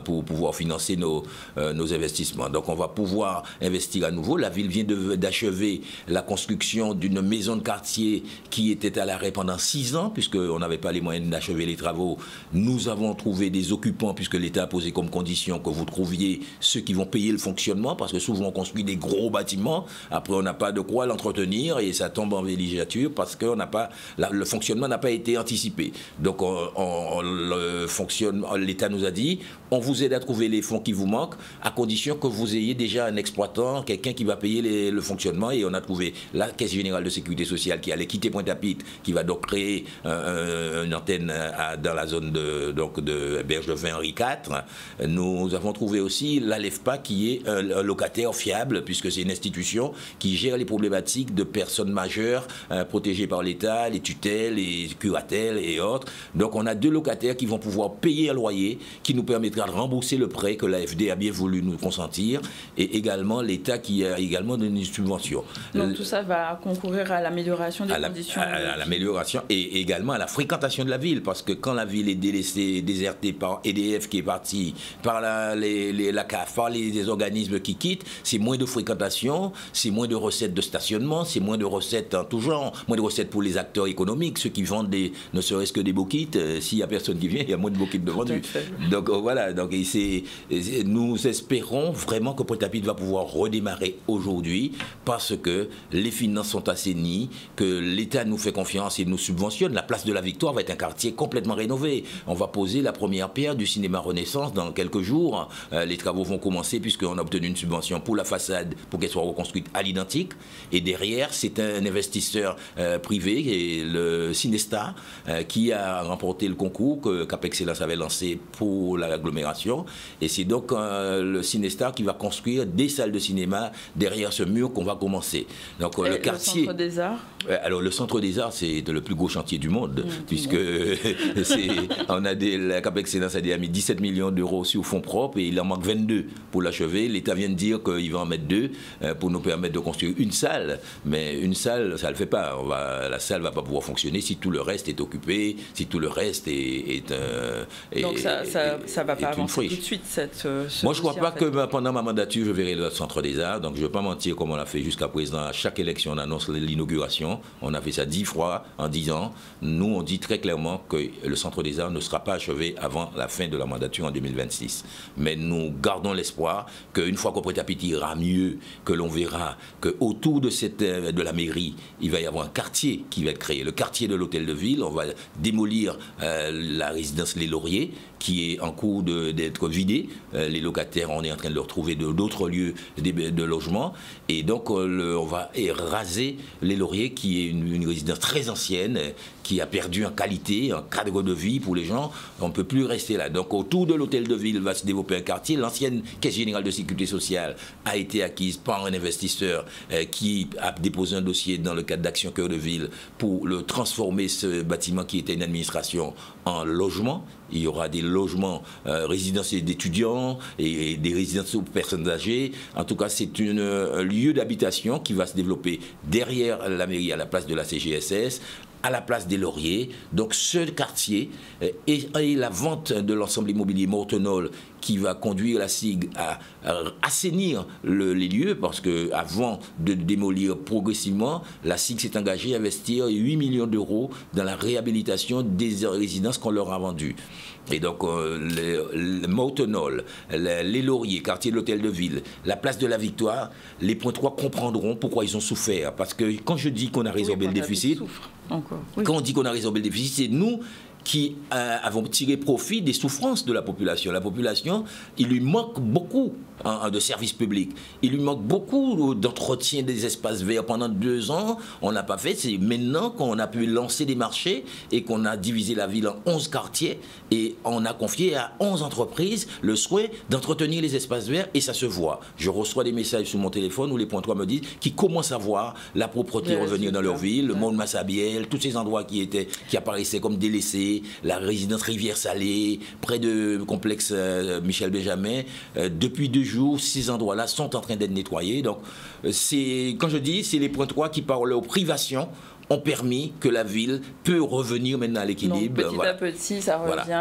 pour pouvoir financer nos investissements. Donc on va pouvoir investir à nouveau. La ville vient d'achever la construction d'une maison de quartier qui était à l'arrêt pendant 6 ans, puisqu'on n'avait pas les moyens d'achever les travaux. Nous avons trouvé des occupants, puisque l'État a posé comme condition que vous trouviez ceux qui vont payer le fonctionnement, parce que souvent on construit des gros bâtiments, après on n'a pas de quoi l'entretenir et ça tombe en villégiature parce qu'on le fonctionnement n'a pas été anticipé. Donc l'État nous a dit, on vous aide à trouver les fonds qui vous manquent, à condition que vous ayez déjà un exploitant, quelqu'un qui va payer le fonctionnement. Et on a trouvé la Caisse Générale de Sécurité Sociale qui allait quitter Pointe-à-Pitre, qui va donc créer une antenne dans la zone de Bergevin Henri IV. Nous avons trouvé aussi l'ALEFPA qui est un locataire fiable, puisque c'est une institution qui gère les problématiques de personnes majeures protégées par l'État, les tutelles, les curatelles et autres. Donc on a 2 locataires qui vont pouvoir payer un loyer qui nous permettra de rembourser le prêt que l'AFD a bien voulu nous consentir, et également l'État qui a également donné une subvention. Donc tout ça va concourir à l'amélioration des conditions. À l'amélioration et également à la fréquentation de la ville, parce que quand la ville est délaissée, désertée par EDF qui est parti, par la CAF, par les organismes qui quittent, c'est moins de fréquentation, c'est moins de recettes de stationnement, c'est moins de recettes en tout genre, moins de recettes pour les acteurs économiques, ceux qui vendent ne serait-ce que des bokits. S'il n'y a personne qui vient, il y a moins de bokits de vendus. Donc voilà, donc, nous espérons vraiment que Pointe-à-Pitre va pouvoir redémarrer aujourd'hui parce que les finances sont assainies, que l'État nous fait confiance et nous subventionne. La place de la Victoire va être un quartier complètement rénové. On va poser la première pierre du cinéma Renaissance dans quelques jours. Les travaux vont commencer puisqu'on a obtenu une subvention pour la façade pour qu'elle soit reconstruite à l'identique. Et derrière, c'est un investisseur privé, et le Cinestar, qui a remporté le concours que Cap Excellence avait lancé pour l'agglomération. Et c'est donc le Cinestar qui va construire des salles de cinéma derrière ce mur qu'on va commencer. Donc le quartier. Le Centre des Arts. Alors le Centre des Arts, c'est le plus gros chantier du monde, puisque la Cap Excellence a mis 17 millions d'euros sur fonds propres et il en manque 22 pour l'achever. L'État vient de dire qu'il va en mettre 2 pour nous permettre de construire une salle. Mais une salle, ça ne le fait pas. La salle ne va pas pouvoir fonctionner si tout le reste est occupé, si tout le reste est donc ça ne va pas avancer tout de suite, moi, je ne crois pas que pendant ma mandature, je verrai le Centre des Arts. Donc, je ne vais pas mentir comme on l'a fait jusqu'à présent. À chaque élection, on annonce l'inauguration. On a fait ça 10 fois en 10 ans. Nous, on dit très clairement que le Centre des Arts ne sera pas achevé avant la fin de la mandature en 2026. Mais nous gardons l'espoir qu'une fois qu'au Pointe-à-Pitre ira mieux, que l'on verra qu'autour de la mairie, il va y avoir un quartier qui va être créé. Le quartier de l'hôtel de ville, on va démolir la résidence Les Lauriers, qui est en cours d'être vidés. Les locataires, on est en train de leur trouver d'autres lieux de logement. Et donc, on va raser les Lauriers, qui est une résidence très ancienne, qui a perdu en qualité, en cadre de vie pour les gens. On ne peut plus rester là. Donc, autour de l'hôtel de ville va se développer un quartier. L'ancienne Caisse générale de sécurité sociale a été acquise par un investisseur qui a déposé un dossier dans le cadre d'Action Cœur de Ville pour transformer ce bâtiment qui était une administration en logement. Il y aura des logements résidentiels d'étudiants et des résidences pour personnes âgées. En tout cas, c'est un lieu d'habitation qui va se développer derrière la mairie, à la place de la CGSS, à la place des Lauriers. Donc ce quartier et la vente de l'ensemble immobilier Mortenol qui va conduire la SIG à assainir les lieux, parce qu'avant de démolir progressivement, la SIG s'est engagée à investir 8 millions d'euros dans la réhabilitation des résidences qu'on leur a vendues. Et donc, le Mortenol, les Lauriers, quartier de l'Hôtel de Ville, la place de la Victoire, les Pointois comprendront pourquoi ils ont souffert. Parce que quand je dis qu'on a résorbé le déficit, quand on dit qu'on a résorbé le déficit, c'est nous qui avons tiré profit des souffrances de la population. La population, il lui manque beaucoup de services publics. Il lui manque beaucoup d'entretien des espaces verts. Pendant 2 ans, on n'a pas fait. C'est maintenant qu'on a pu lancer des marchés et qu'on a divisé la ville en 11 quartiers et on a confié à 11 entreprises le souhait d'entretenir les espaces verts et ça se voit. Je reçois des messages sur mon téléphone où les Pointois me disent qu'ils commencent à voir la propreté revenir dans leur ville, le monde Massabielle, tous ces endroits qui apparaissaient comme délaissés, la résidence Rivière-Salée, près de complexe Michel Benjamin. Depuis 2 jours, ces endroits-là sont en train d'être nettoyés. Donc, quand je dis, c'est les Pointois qui, par leur privation, ont permis que la ville peut revenir maintenant à l'équilibre. Petit à petit, ça revient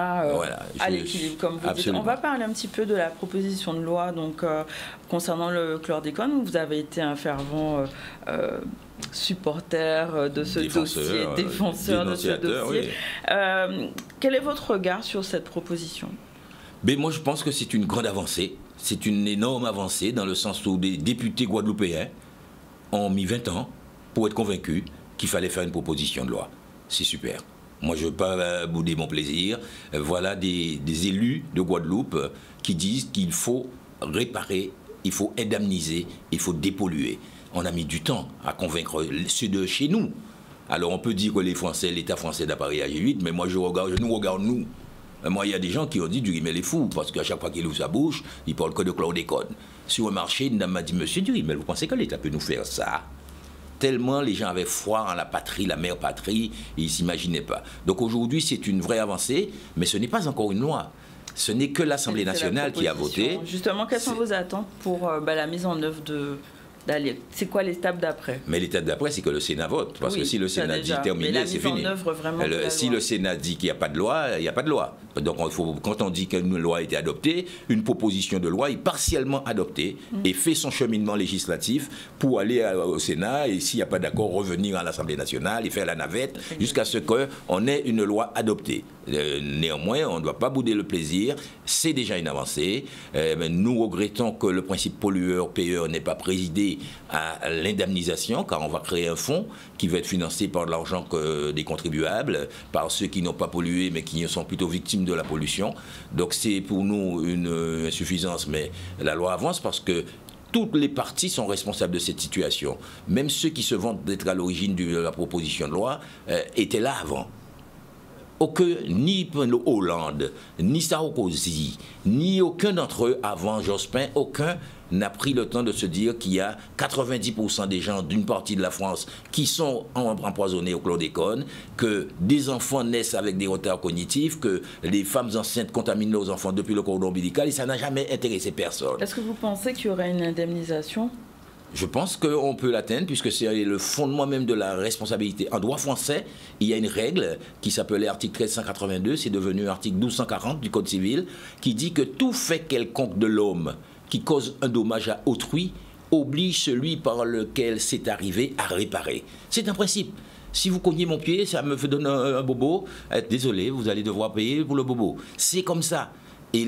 à l'équilibre, comme vous dites. On va parler un petit peu de la proposition de loi concernant le chlordécone. Vous avez été un fervent supporter de ce dossier, défenseur de ce dossier. Oui. Quel est votre regard sur cette proposition ? Moi, je pense que c'est une grande avancée. C'est une énorme avancée dans le sens où des députés guadeloupéens ont mis 20 ans pour être convaincus qu'il fallait faire une proposition de loi. C'est super. Moi, je ne veux pas bouder mon plaisir. Voilà des élus de Guadeloupe qui disent qu'il faut réparer, il faut indemniser, il faut dépolluer. On a mis du temps à convaincre ceux de chez nous. Alors, on peut dire que les Français, l'État français n'a pas réagi vite, mais moi, je nous regarde nous. Moi, il y a des gens qui ont dit Durimel est fou, parce qu'à chaque fois qu'il ouvre sa bouche, il parle que de chlordécone. Sur un marché, une dame m'a dit, monsieur Durimel, vous pensez que l'État peut nous faire ça ? Tellement les gens avaient foi en la patrie, la mère patrie, ils ne s'imaginaient pas. Donc aujourd'hui, c'est une vraie avancée, mais ce n'est pas encore une loi. Ce n'est que l'Assemblée nationale qui a voté. Justement, quelles sont vos attentes pour la mise en œuvre c'est quoi l'étape d'après? Mais l'étape d'après, c'est que le Sénat vote. Parce que si le Sénat dit terminé, c'est fini. Si le Sénat dit qu'il n'y a pas de loi, il n'y a pas de loi. Donc quand on dit qu'une loi a été adoptée, une proposition de loi est partiellement adoptée et fait son cheminement législatif pour aller au Sénat et s'il n'y a pas d'accord, revenir à l'Assemblée nationale et faire la navette jusqu'à ce qu'on ait une loi adoptée. Néanmoins, on ne doit pas bouder le plaisir. C'est déjà une avancée. Nous regrettons que le principe pollueur-payeur n'ait pas présidé à l'indemnisation, car on va créer un fonds qui va être financé par de l'argent des contribuables, par ceux qui n'ont pas pollué mais qui sont plutôt victimes de la pollution. Donc c'est pour nous une insuffisance, mais la loi avance parce que toutes les parties sont responsables de cette situation. Même ceux qui se vantent d'être à l'origine de la proposition de loi étaient là avant. Ni Hollande, ni Sarkozy, ni aucun d'entre eux avant Jospin, aucun n'a pris le temps de se dire qu'il y a 90% des gens d'une partie de la France qui sont empoisonnés au chlordécone, que des enfants naissent avec des retards cognitifs, que les femmes enceintes contaminent leurs enfants depuis le cordon ombilical et ça n'a jamais intéressé personne. Est-ce que vous pensez qu'il y aurait une indemnisation ? Je pense qu'on peut l'atteindre puisque c'est le fondement même de la responsabilité. En droit français, il y a une règle qui s'appelait article 1382, c'est devenu article 1240 du Code civil, qui dit que tout fait quelconque de l'homme qui cause un dommage à autrui oblige celui par lequel c'est arrivé à réparer. C'est un principe. Si vous cognez mon pied, ça me fait donner un bobo, désolé, vous allez devoir payer pour le bobo. C'est comme ça. Et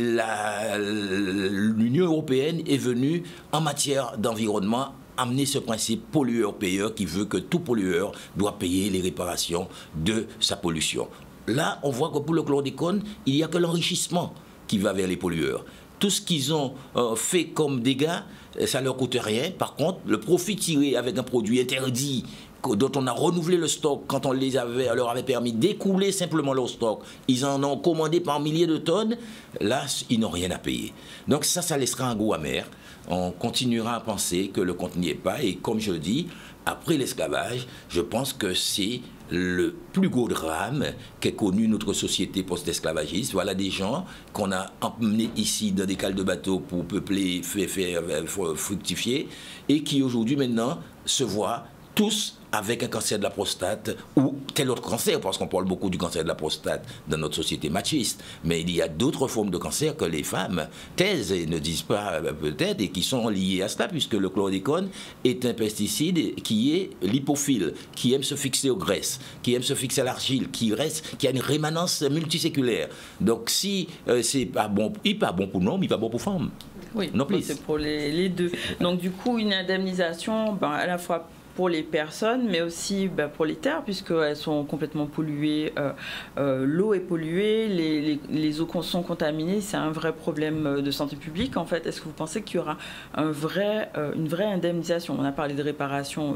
l'Union européenne est venue, en matière d'environnement, amener ce principe pollueur-payeur qui veut que tout pollueur doit payer les réparations de sa pollution. Là, on voit que pour le chlordécone, il n'y a que l'enrichissement. qui va vers les pollueurs. Tout ce qu'ils ont fait comme dégâts, ça ne leur coûte rien. Par contre, le profit tiré avec un produit interdit, dont on a renouvelé le stock quand on leur avait permis d'écouler simplement leur stock, ils en ont commandé par milliers de tonnes, là, ils n'ont rien à payer. Donc ça laissera un goût amer. On continuera à penser que le compte n'y est pas. Et comme je le dis, après l'esclavage, je pense que c'est le plus gros drame qu'ait connu notre société post-esclavagiste. Voilà des gens qu'on a emmenés ici dans des cales de bateaux pour peupler, faire fructifier, et qui aujourd'hui maintenant se voient tous avec un cancer de la prostate ou tel autre cancer, parce qu'on parle beaucoup du cancer de la prostate dans notre société machiste, mais il y a d'autres formes de cancer que les femmes taisent et ne disent pas peut-être, et qui sont liées à cela, puisque le chlordécone est un pesticide qui est lipophile, qui aime se fixer aux graisses, qui aime se fixer à l'argile, qui a une rémanence multiséculaire. Donc si c'est pas bon, il n'est pas bon pour l'homme, il n'est pas bon pour femme. Oui, c'est pour les deux. Donc du coup, une indemnisation, à la fois pour les personnes, mais aussi pour les terres, puisqu'elles sont complètement polluées. L'eau est polluée, les eaux sont contaminées, c'est un vrai problème de santé publique. En fait, est-ce que vous pensez qu'il y aura une vraie indemnisation? On a parlé de réparation,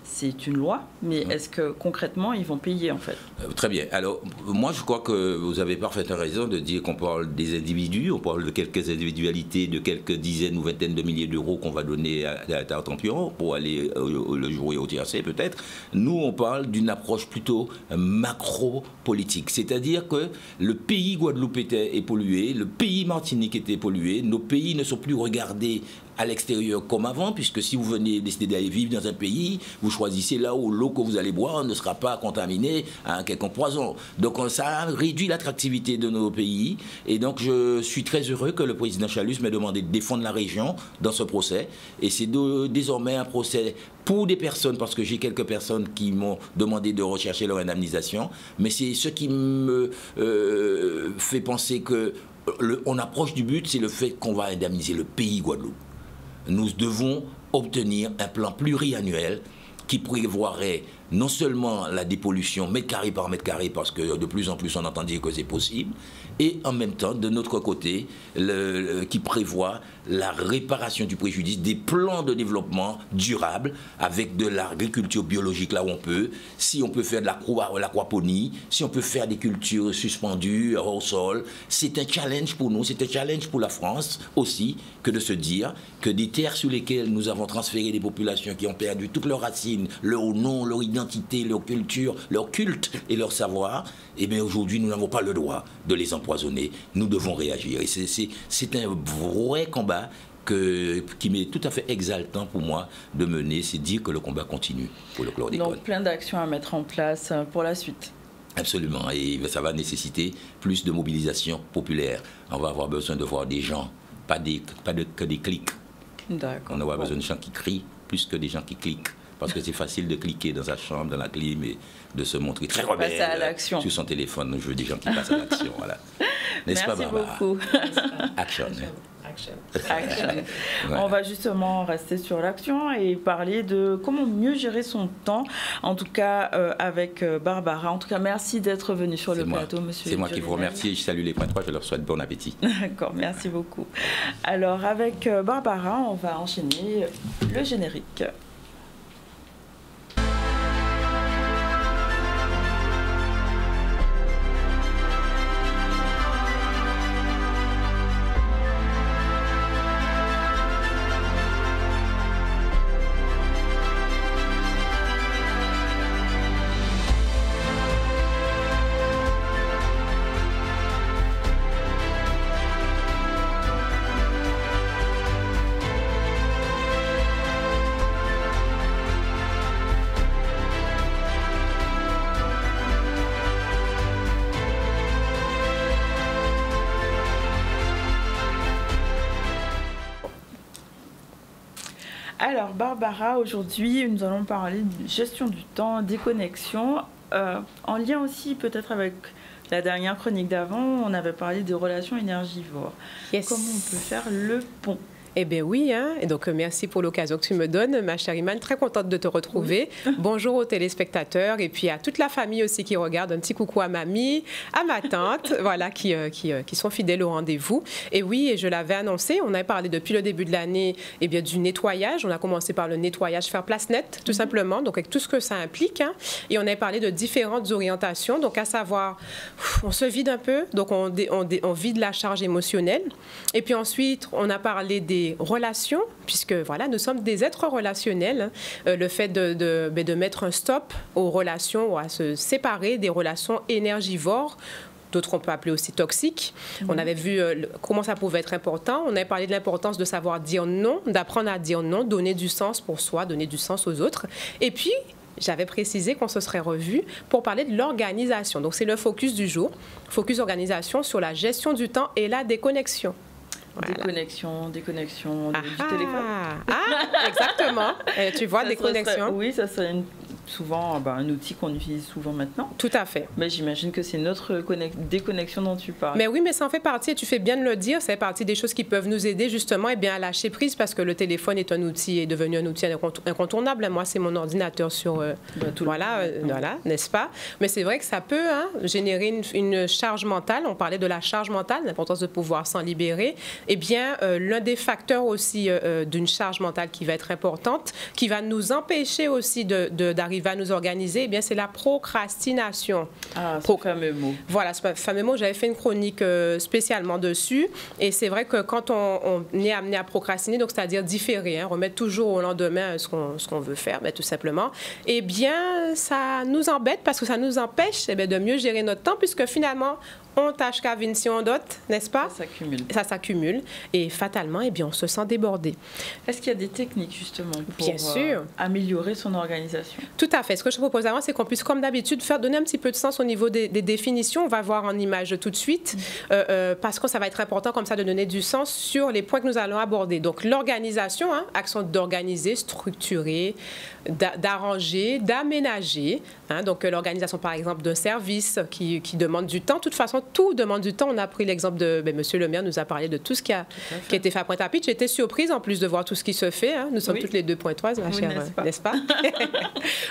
c'est une loi, mais est-ce que concrètement, ils vont payer en fait? Très bien. Alors, moi, je crois que vous avez parfaitement raison de dire qu'on parle des individus, on parle de quelques individualités, de quelques dizaines ou vingtaines de milliers d'euros qu'on va donner à Tartampion pour aller le jouer au TRC peut-être. Nous, on parle d'une approche plutôt macro-politique. C'est-à-dire que le pays Guadeloupe est pollué, le pays Martinique était pollué, nos pays ne sont plus regardés à l'extérieur comme avant, puisque si vous venez décider d'aller vivre dans un pays, vous choisissez là où l'eau que vous allez boire ne sera pas contaminée à un quelconque poison. Donc ça a réduit l'attractivité de nos pays, et donc je suis très heureux que le président Chalus m'ait demandé de défendre la région dans ce procès, et c'est désormais un procès pour des personnes, parce que j'ai quelques personnes qui m'ont demandé de rechercher leur indemnisation, mais c'est ce qui me fait penser que on approche du but, c'est le fait qu'on va indemniser le pays Guadeloupe. Nous devons obtenir un plan pluriannuel qui prévoirait non seulement la dépollution mètre carré par mètre carré, parce que de plus en plus on entend dire que c'est possible, et en même temps, de notre côté, qui prévoit la réparation du préjudice, des plans de développement durable avec de l'agriculture biologique là où on peut, si on peut faire de l'aquaponie, si on peut faire des cultures suspendues au sol. C'est un challenge pour nous, c'est un challenge pour la France aussi, que de se dire que des terres sur lesquelles nous avons transféré des populations qui ont perdu toutes leurs racines, leur nom, leur identité, leur culture, leur culte et leur savoir, eh bien aujourd'hui nous n'avons pas le droit de les empoisonner. Nous devons réagir. Et c'est un vrai combat qui m'est tout à fait exaltant pour moi de mener, c'est dire que le combat continue pour le chlordécone. Donc plein d'actions à mettre en place pour la suite. Absolument, et ça va nécessiter plus de mobilisation populaire. On va avoir besoin de voir des gens, pas que des clics. On va avoir besoin de gens qui crient plus que des gens qui cliquent. Parce que c'est facile de cliquer dans sa chambre, dans la clim, et de se montrer très rebelle sur son téléphone. Je veux des gens qui passent à l'action, voilà. N'est-ce pas, Barbara? Merci beaucoup. Action. Ouais. On va justement rester sur l'action et parler de comment mieux gérer son temps, en tout cas avec Barbara. En tout cas, merci d'être venu sur le plateau, monsieur. C'est moi qui vous remercie et je salue les points 3, je leur souhaite bon appétit. D'accord, merci beaucoup. Alors, avec Barbara, on va enchaîner le générique. Alors Barbara, aujourd'hui nous allons parler de gestion du temps, déconnexion, en lien aussi peut-être avec la dernière chronique d'avant, on avait parlé des relations énergivores. Yes. Comment on peut faire le pont? Eh bien oui, hein? Et donc merci pour l'occasion que tu me donnes, ma chère Iman. Très contente de te retrouver. Oui. Bonjour aux téléspectateurs et puis à toute la famille aussi qui regarde. Un petit coucou à mamie, à ma tante, voilà, qui sont fidèles au rendez-vous. Et oui, et je l'avais annoncé, on avait parlé depuis le début de l'année du nettoyage. On a commencé par le nettoyage faire place nette, tout simplement, donc avec tout ce que ça implique. Hein? Et on avait parlé de différentes orientations, donc à savoir, on se vide un peu, donc on vide la charge émotionnelle. Et puis ensuite, on a parlé des relations, puisque voilà, nous sommes des êtres relationnels. Le fait de mettre un stop aux relations, ou à se séparer des relations énergivores, d'autres on peut appeler aussi toxiques. On avait vu comment ça pouvait être important. On avait parlé de l'importance de savoir dire non, d'apprendre à dire non, donner du sens pour soi, donner du sens aux autres. Et puis, j'avais précisé qu'on se serait revu pour parler de l'organisation. Donc, c'est le focus du jour. Focus organisation sur la gestion du temps et la déconnexion. Voilà. Déconnexion du téléphone. Exactement. Tu vois, déconnexion. Oui, ça serait souvent un outil qu'on utilise souvent maintenant. Tout à fait. Mais j'imagine que c'est notre déconnexion dont tu parles. Mais oui, mais ça en fait partie, et tu fais bien de le dire, ça fait partie des choses qui peuvent nous aider justement à lâcher prise, parce que le téléphone est devenu un outil incontournable. Moi, c'est mon ordinateur sur... voilà, n'est-ce pas? Mais c'est vrai que ça peut générer une charge mentale. On parlait de la charge mentale, l'importance de pouvoir s'en libérer. Eh bien, l'un des facteurs aussi d'une charge mentale qui va être importante, qui va nous empêcher aussi d'arriver à nous organiser, eh bien, c'est la procrastination. Ah, ce fameux mot. Voilà, ce fameux mot, j'avais fait une chronique spécialement dessus. Et c'est vrai que quand on est amené à procrastiner, donc c'est-à-dire différer, remettre toujours au lendemain ce qu'on veut faire, tout simplement, eh bien, ça nous embête parce que ça nous empêche de mieux gérer notre temps, puisque finalement, on tâche qu'à venir si on dote, n'est-ce pas? Ça s'accumule. Ça s'accumule. Et fatalement, eh bien, on se sent débordé. Est-ce qu'il y a des techniques, justement, pour Bien sûr. Améliorer son organisation? Tout à fait. Ce que je propose avant, c'est qu'on puisse, comme d'habitude, donner un petit peu de sens au niveau des définitions. On va voir en image tout de suite, parce que ça va être important, comme ça, de donner du sens sur les points que nous allons aborder. Donc, l'organisation, action d'organiser, structurer, d'arranger, d'aménager. Donc, l'organisation, par exemple, d'un service qui demande du temps. De toute façon, tout demande du temps. On a pris l'exemple de... Monsieur le maire nous a parlé de tout ce qui a été fait à Pointe-à-Pitre. J'étais surprise, en plus, de voir tout ce qui se fait. Nous sommes toutes les deux pointoises, ma chère, n'est-ce pas?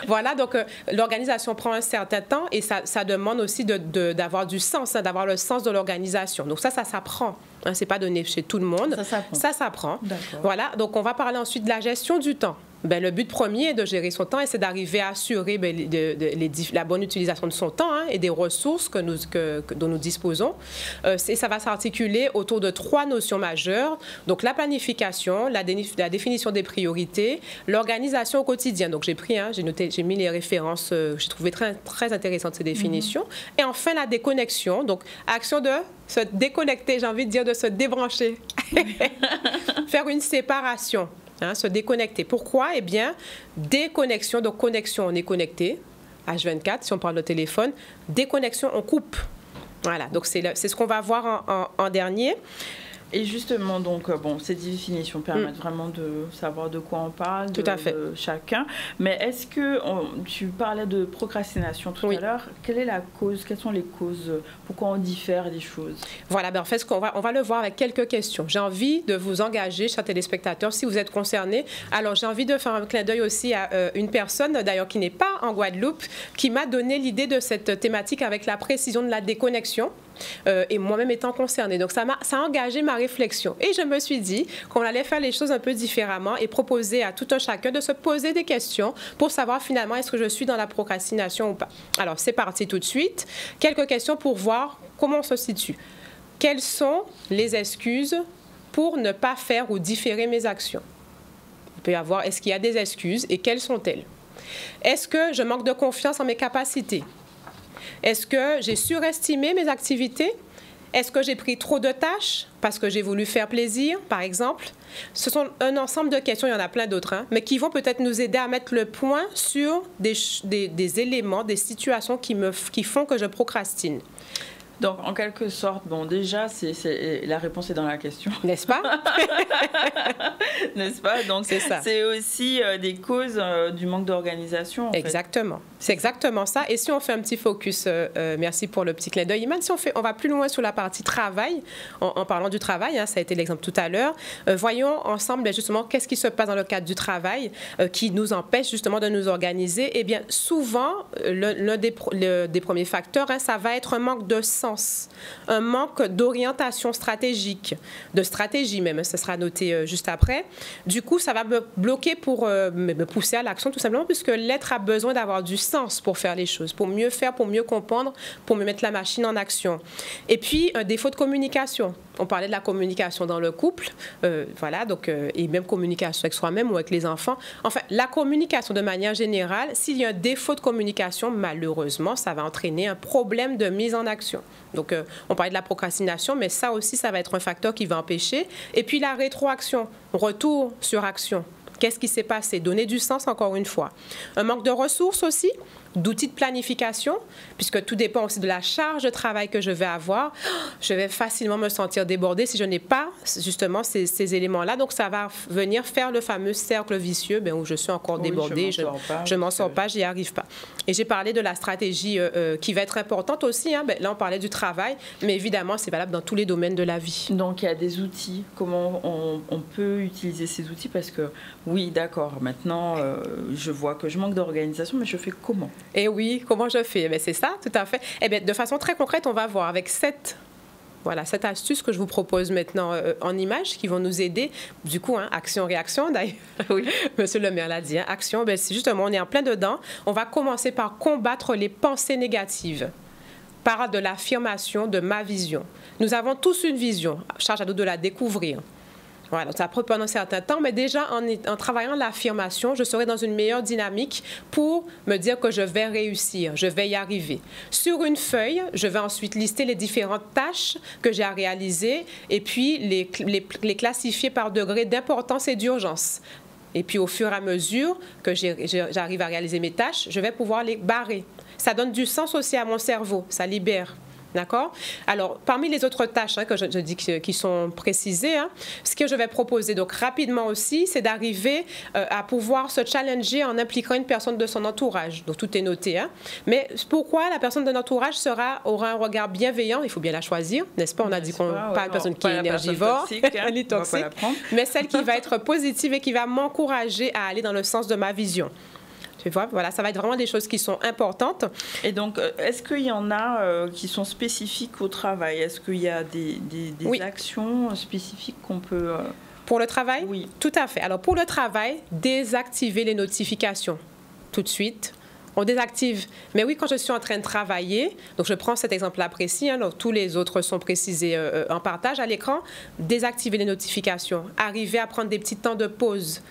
Voilà, donc l'organisation prend un certain temps et ça demande aussi d'avoir du sens, d'avoir le sens de l'organisation. Donc ça s'apprend. Ce n'est pas donné chez tout le monde. Ça s'apprend. Voilà, donc on va parler ensuite de la gestion du temps. Le but premier de gérer son temps, c'est d'arriver à assurer la bonne utilisation de son temps et des ressources dont nous disposons. Ça va s'articuler autour de 3 notions majeures. Donc, la planification, la définition des priorités, l'organisation au quotidien. Donc, j'ai mis les références, j'ai trouvé très, très intéressantes ces définitions. Et enfin, la déconnexion. Donc, action de se déconnecter, j'ai envie de dire de se débrancher. Faire une séparation. Se déconnecter. Pourquoi? Eh bien, déconnexion. Donc, connexion, on est connecté. H24, si on parle de téléphone. Déconnexion, on coupe. Voilà. Donc, c'est ce qu'on va voir en dernier. Et justement, donc, ces définitions permettent vraiment de savoir de quoi on parle, de chacun. Mais est-ce que, tu parlais de procrastination tout à l'heure, quelle est la cause, quelles sont les causes, pourquoi on diffère des choses? Voilà, en fait, on va le voir avec quelques questions. J'ai envie de vous engager, chers téléspectateurs, si vous êtes concernés. Alors, j'ai envie de faire un clin d'œil aussi à une personne, d'ailleurs, qui n'est pas en Guadeloupe, qui m'a donné l'idée de cette thématique avec la précision de la déconnexion. Et moi-même étant concernée. Donc, ça a engagé ma réflexion. Et je me suis dit qu'on allait faire les choses un peu différemment et proposer à tout un chacun de se poser des questions pour savoir finalement est-ce que je suis dans la procrastination ou pas. Alors, c'est parti tout de suite. Quelques questions pour voir comment on se situe. Quelles sont les excuses pour ne pas faire ou différer mes actions? Il peut y avoir, est-ce qu'il y a des excuses et quelles sont-elles? Est-ce que je manque de confiance en mes capacités? Est-ce que j'ai surestimé mes activités? Est-ce que j'ai pris trop de tâches parce que j'ai voulu faire plaisir, par exemple? Ce sont un ensemble de questions, il y en a plein d'autres, mais qui vont peut-être nous aider à mettre le point sur des éléments, des situations qui font que je procrastine. Donc, en quelque sorte, bon, déjà, la réponse est dans la question. N'est-ce pas? N'est-ce pas? Donc, c'est ça. C'est aussi des causes du manque d'organisation. Exactement. C'est exactement ça. Et si on fait un petit focus, merci pour le petit clin d'œil, Iman, si on va plus loin sur la partie travail, en parlant du travail, hein, ça a été l'exemple tout à l'heure, voyons ensemble justement qu'est-ce qui se passe dans le cadre du travail qui nous empêche justement de nous organiser. Eh bien, souvent, l'un des premiers facteurs, hein, ça va être un manque de sens, un manque d'orientation stratégique, de stratégie même, ça sera noté juste après. Du coup, ça va me bloquer pour me pousser à l'action tout simplement puisque l'être a besoin d'avoir du sens pour faire les choses, pour mieux faire, pour mieux comprendre, pour me mettre la machine en action. Et puis, un défaut de communication. On parlait de la communication dans le couple, voilà, donc, et même communication avec soi-même ou avec les enfants. Enfin, la communication de manière générale, s'il y a un défaut de communication, malheureusement, ça va entraîner un problème de mise en action. Donc, on parlait de la procrastination, mais ça aussi, ça va être un facteur qui va empêcher. Et puis, la rétroaction, retour sur action. Qu'est-ce qui s'est passé? Donner du sens, encore une fois. Un manque de ressources aussi, d'outils de planification, puisque tout dépend aussi de la charge de travail que je vais avoir. Je vais facilement me sentir débordée si je n'ai pas justement ces éléments-là. Donc, ça va venir faire le fameux cercle vicieux où je suis encore débordée, je m'en sors pas, j'y arrive pas. Et j'ai parlé de la stratégie qui va être importante aussi. Hein. Là, on parlait du travail, mais évidemment, c'est valable dans tous les domaines de la vie. Donc, il y a des outils. Comment on peut utiliser ces outils? Parce que, oui, d'accord, maintenant, je vois que je manque d'organisation, mais je fais comment? Et oui, comment je fais? C'est ça, tout à fait. Eh bien, de façon très concrète, on va voir avec cette astuce que je vous propose maintenant en images qui vont nous aider. Du coup, hein, action-réaction, d'ailleurs. Oui, monsieur le maire l'a dit. Hein, action, c'est justement, on est en plein dedans. On va commencer par combattre les pensées négatives par de l'affirmation de ma vision. Nous avons tous une vision. Charge à nous de la découvrir. Voilà, ça prend pendant un certain temps, mais déjà en travaillant l'affirmation, je serai dans une meilleure dynamique pour me dire que je vais réussir, je vais y arriver. Sur une feuille, je vais ensuite lister les différentes tâches que j'ai à réaliser et puis les classifier par degré d'importance et d'urgence. Et puis au fur et à mesure que j'arrive à réaliser mes tâches, je vais pouvoir les barrer. Ça donne du sens aussi à mon cerveau, ça libère. D'accord? Alors, parmi les autres tâches que je dis qui sont précisées, hein, ce que je vais proposer donc rapidement aussi, c'est d'arriver à pouvoir se challenger en impliquant une personne de son entourage. Donc, tout est noté. Hein. Mais pourquoi la personne de notre entourage aura un regard bienveillant? Il faut bien la choisir, n'est-ce pas? On a dit qu'on pas une personne qui est énergivore, elle est toxique, mais celle qui va être positive et qui va m'encourager à aller dans le sens de ma vision. Tu vois, voilà, ça va être vraiment des choses qui sont importantes. Et donc, est-ce qu'il y en a qui sont spécifiques au travail? Est-ce qu'il y a des oui. actions spécifiques qu'on peut... Pour le travail? Oui. Tout à fait. Alors, pour le travail, désactiver les notifications tout de suite. On désactive. Mais oui, quand je suis en train de travailler, donc je prends cet exemple-là précis, hein, donc tous les autres sont précisés en partage à l'écran, désactiver les notifications, arriver à prendre des petits temps de pause.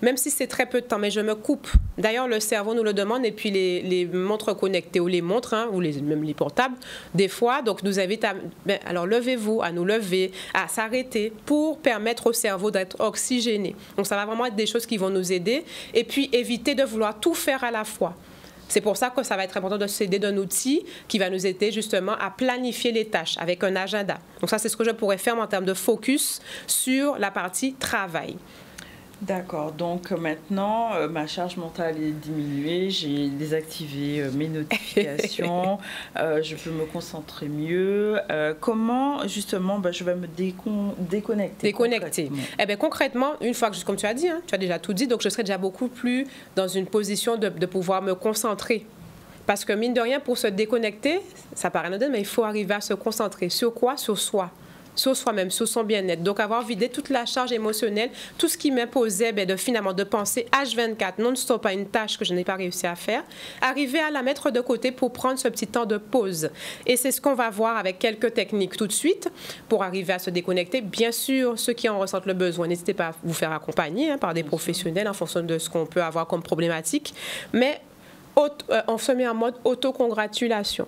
Même si c'est très peu de temps, mais je me coupe. D'ailleurs, le cerveau nous le demande, et puis les montres connectées ou les montres, hein, ou même les portables, des fois, donc nous invite à... alors, levez-vous, à nous lever, à s'arrêter pour permettre au cerveau d'être oxygéné. Donc, ça va vraiment être des choses qui vont nous aider. Et puis, éviter de vouloir tout faire à la fois. C'est pour ça que ça va être important de s'aider d'un outil qui va nous aider justement à planifier les tâches avec un agenda. Donc, ça, c'est ce que je pourrais faire en termes de focus sur la partie travail. D'accord, donc maintenant, ma charge mentale est diminuée, j'ai désactivé mes notifications, je peux me concentrer mieux. Comment, justement, je vais me déconnecter? Déconnecter. Eh bien, concrètement, une fois que, comme tu as dit, hein, tu as déjà tout dit, donc je serai déjà beaucoup plus dans une position de pouvoir me concentrer. Parce que, mine de rien, pour se déconnecter, ça paraît anodin, mais il faut arriver à se concentrer. Sur quoi? Sur soi. Sur soi-même, sur son bien-être. Donc, avoir vidé toute la charge émotionnelle, tout ce qui m'imposait finalement de penser H24 non-stop à une tâche que je n'ai pas réussi à faire, arriver à la mettre de côté pour prendre ce petit temps de pause. Et c'est ce qu'on va voir avec quelques techniques tout de suite pour arriver à se déconnecter. Bien sûr, ceux qui en ressentent le besoin, n'hésitez pas à vous faire accompagner par des professionnels en fonction de ce qu'on peut avoir comme problématique. Mais on se met en mode autocongratulation.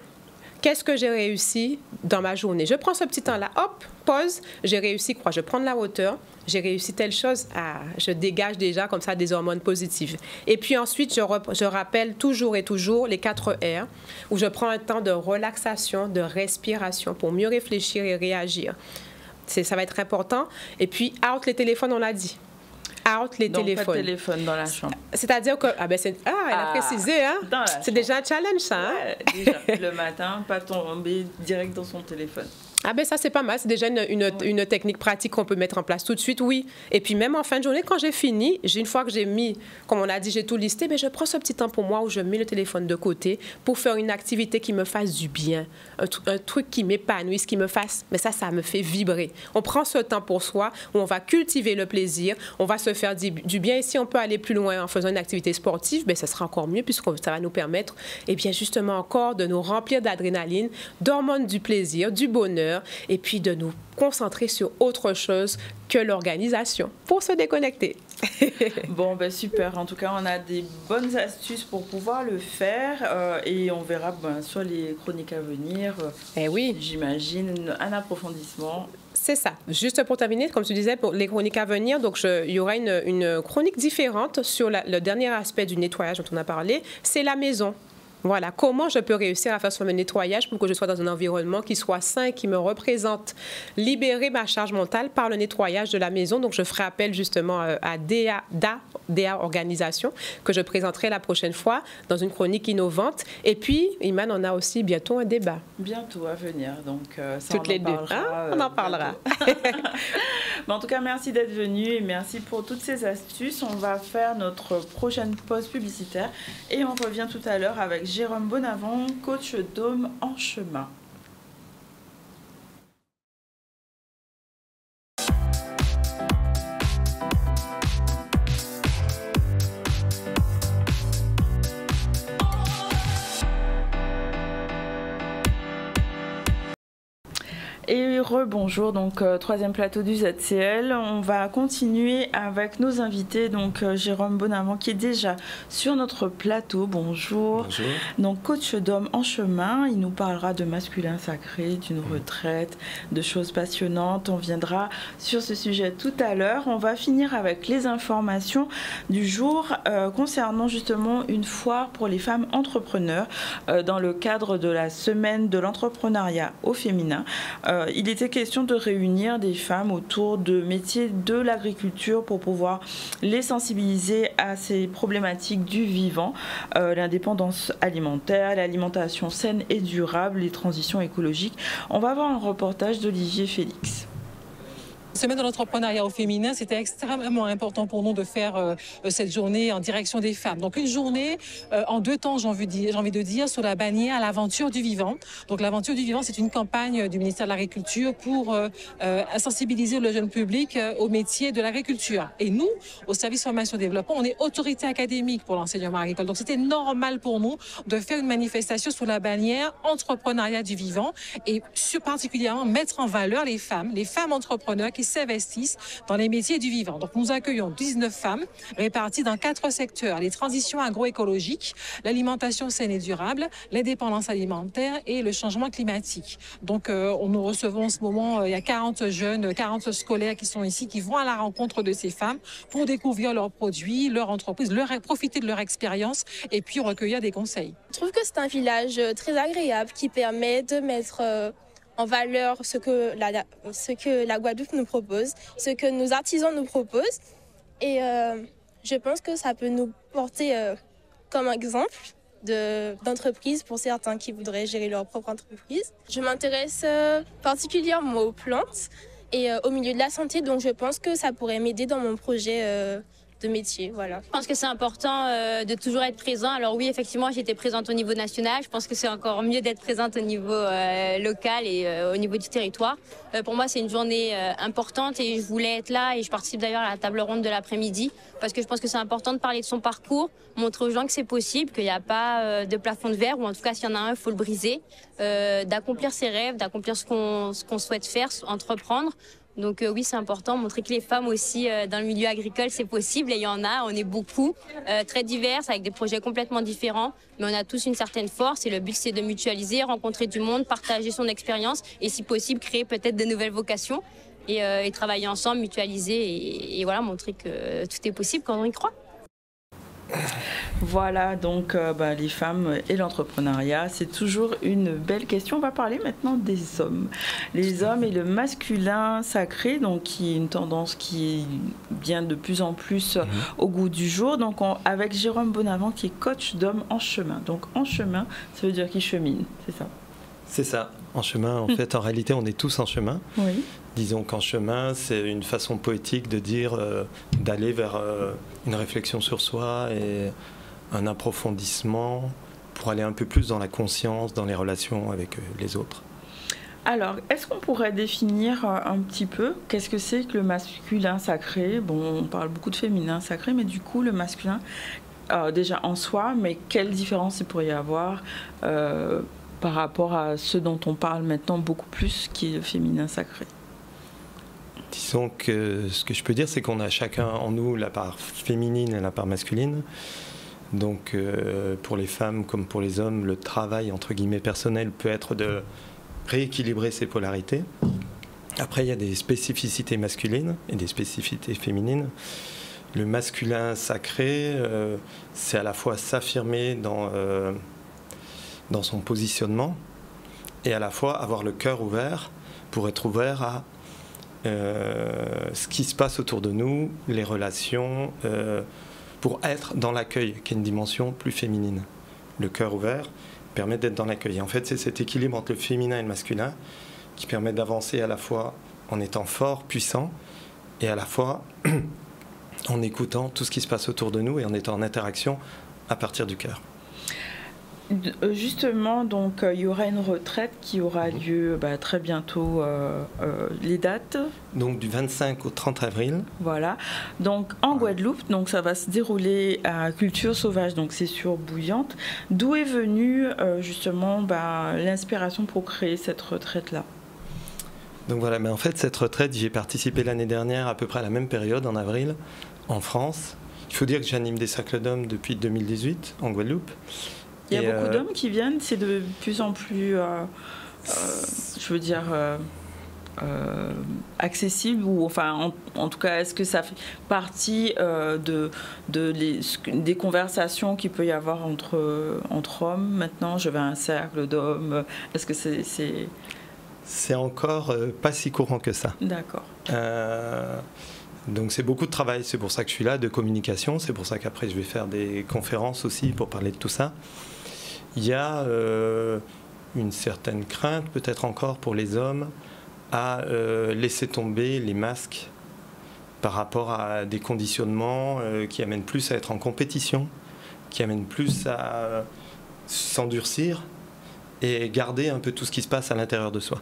qu'est-ce que j'ai réussi dans ma journée? Je prends ce petit temps-là, hop, pause, j'ai réussi quoi? Je prends de la hauteur, j'ai réussi telle chose, je dégage déjà comme ça des hormones positives. Et puis ensuite, je rappelle toujours et toujours les 4 R, où je prends un temps de relaxation, de respiration pour mieux réfléchir et réagir. Ça va être important. Et puis, out les téléphones, on l'a dit. Out les téléphones. Pas de téléphone dans la chambre. C'est-à-dire que... elle a précisé, hein? C'est déjà un challenge, ça, hein? Déjà, le matin, pas tomber direct dans son téléphone. Ça, c'est pas mal. C'est déjà une technique pratique qu'on peut mettre en place tout de suite, oui. Et puis, même en fin de journée, quand j'ai fini, une fois que j'ai mis, comme on a dit, j'ai tout listé, mais je prends ce petit temps pour moi où je mets le téléphone de côté pour faire une activité qui me fasse du bien, un truc qui m'épanouisse, qui me fasse... Mais ça me fait vibrer. On prend ce temps pour soi où on va cultiver le plaisir, on va se faire du bien. Et si on peut aller plus loin en faisant une activité sportive, ça sera encore mieux puisque ça va nous permettre, justement, encore de nous remplir d'adrénaline, d'hormones du plaisir, du bonheur, et puis de nous concentrer sur autre chose que l'organisation pour se déconnecter. Bon, super. En tout cas, on a des bonnes astuces pour pouvoir le faire et on verra sur les chroniques à venir. Oui. J'imagine un approfondissement. C'est ça. Juste pour terminer, comme tu disais, pour les chroniques à venir, donc il y aura une chronique différente sur le dernier aspect du nettoyage dont on a parlé, c'est la maison. Voilà, comment je peux réussir à faire ce nettoyage pour que je sois dans un environnement qui soit sain, qui me représente. Libérer ma charge mentale par le nettoyage de la maison. Donc, je ferai appel justement à DA Organisation, que je présenterai la prochaine fois dans une chronique innovante. Et puis, Iman, on a aussi bientôt un débat. Bientôt à venir, donc ça, toutes les deux. On en parlera. Mais en tout cas, merci d'être venu et merci pour toutes ces astuces. On va faire notre prochaine pause publicitaire et on revient tout à l'heure avec Jérôme Bonavent, coach Dôme en chemin. Et rebonjour, donc troisième plateau du ZCL. On va continuer avec nos invités, donc Jérôme Bonavent qui est déjà sur notre plateau. Bonjour. Bonjour. Donc coach d'homme en chemin, il nous parlera de masculin sacré, d'une retraite, de choses passionnantes. On viendra sur ce sujet tout à l'heure. On va finir avec les informations du jour concernant justement une foire pour les femmes entrepreneurs dans le cadre de la semaine de l'entrepreneuriat au féminin. Il était question de réunir des femmes autour de métiers de l'agriculture pour pouvoir les sensibiliser à ces problématiques du vivant, l'indépendance alimentaire, l'alimentation saine et durable, les transitions écologiques. On va voir un reportage d'Olivier Félix. Semaine de l'entrepreneuriat au féminin, c'était extrêmement important pour nous de faire cette journée en direction des femmes. Donc une journée en 2 temps, j'ai envie de dire, sur la bannière l'aventure du vivant. Donc l'aventure du vivant, c'est une campagne du ministère de l'Agriculture pour sensibiliser le jeune public au métier de l'agriculture. Et nous, au service formation et développement, on est autorité académique pour l'enseignement agricole. Donc c'était normal pour nous de faire une manifestation sur la bannière entrepreneuriat du vivant et particulièrement mettre en valeur les femmes entrepreneurs qui s'investissent dans les métiers du vivant. Donc nous accueillons 19 femmes réparties dans 4 secteurs: les transitions agroécologiques, l'alimentation saine et durable, l'indépendance alimentaire et le changement climatique. Donc nous recevons en ce moment, il y a 40 jeunes, 40 scolaires qui sont ici, qui vont à la rencontre de ces femmes pour découvrir leurs produits, leur entreprise, profiter de leur expérience et puis recueillir des conseils. Je trouve que c'est un village très agréable qui permet de mettre en valeur ce que la Guadeloupe nous propose, ce que nos artisans nous proposent. Et je pense que ça peut nous porter comme exemple d'entreprise pour certains qui voudraient gérer leur propre entreprise. Je m'intéresse particulièrement aux plantes et au milieu de la santé, donc je pense que ça pourrait m'aider dans mon projet de métier, voilà. Je pense que c'est important de toujours être présent. Alors oui, effectivement, j'étais présente au niveau national. Je pense que c'est encore mieux d'être présente au niveau local et au niveau du territoire. Pour moi, c'est une journée importante et je voulais être là et je participe d'ailleurs à la table ronde de l'après-midi parce que je pense que c'est important de parler de son parcours, montrer aux gens que c'est possible, qu'il n'y a pas de plafond de verre ou en tout cas, s'il y en a un, il faut le briser, d'accomplir ses rêves, d'accomplir ce qu'on souhaite faire, entreprendre, Donc oui, c'est important, montrer que les femmes aussi dans le milieu agricole, c'est possible. Et il y en a, on est beaucoup, très diverses, avec des projets complètement différents. Mais on a tous une certaine force et le but, c'est de mutualiser, rencontrer du monde, partager son expérience et si possible, créer peut-être de nouvelles vocations et travailler ensemble, mutualiser et voilà, montrer que tout est possible quand on y croit. Voilà, donc les femmes et l'entrepreneuriat, c'est toujours une belle question. On va parler maintenant des hommes. Les hommes et le masculin sacré, donc qui est une tendance qui vient de plus en plus au goût du jour. Donc avec Jérôme Bonavent qui est coach d'hommes en chemin. Donc en chemin, ça veut dire qu'il chemine, c'est ça? C'est ça, en chemin. En fait, en réalité, on est tous en chemin. Oui. Disons qu'en chemin, c'est une façon poétique de dire d'aller vers une réflexion sur soi et un approfondissement pour aller un peu plus dans la conscience, dans les relations avec les autres. Alors, est-ce qu'on pourrait définir un petit peu qu'est-ce que c'est que le masculin sacré? Bon, on parle beaucoup de féminin sacré, mais du coup, le masculin, déjà en soi, mais quelle différence il pourrait y avoir par rapport à ce dont on parle maintenant beaucoup plus, qui est le féminin sacré? Disons que ce que je peux dire, c'est qu'on a chacun en nous la part féminine et la part masculine. Donc pour les femmes comme pour les hommes, le travail entre guillemets personnel peut être de rééquilibrer ces polarités. Après, il y a des spécificités masculines et des spécificités féminines. Le masculin sacré, c'est à la fois s'affirmer dans son positionnement et à la fois avoir le cœur ouvert pour être ouvert à ce qui se passe autour de nous, les relations, pour être dans l'accueil, qui est une dimension plus féminine. Le cœur ouvert permet d'être dans l'accueil. En fait, c'est cet équilibre entre le féminin et le masculin qui permet d'avancer à la fois en étant fort, puissant, et à la fois en écoutant tout ce qui se passe autour de nous et en étant en interaction à partir du cœur. Justement, donc il y aura une retraite qui aura lieu très bientôt. Les dates? Donc du 25 au 30 avril. Voilà. Donc en Guadeloupe, donc ça va se dérouler à Culture Sauvage, donc c'est sur Bouillante. D'où est venue justement l'inspiration pour créer cette retraite-là? Donc voilà, mais en fait cette retraite, j'y ai participé l'année dernière à peu près à la même période, en avril, en France. Il faut dire que j'anime des cercles d'hommes depuis 2018 en Guadeloupe. Il y a beaucoup d'hommes qui viennent, c'est de plus en plus, accessible, ou enfin, en tout cas, est-ce que ça fait partie des conversations qu'il peut y avoir entre hommes maintenant? Je vais à un cercle d'hommes, est-ce que c'est... C'est encore pas si courant que ça. D'accord. Donc c'est beaucoup de travail, c'est pour ça que je suis là, de communication, c'est pour ça qu'après je vais faire des conférences aussi pour parler de tout ça. Il y a une certaine crainte, peut-être encore pour les hommes, à laisser tomber les masques par rapport à des conditionnements qui amènent plus à être en compétition, qui amènent plus à s'endurcir et garder un peu tout ce qui se passe à l'intérieur de soi.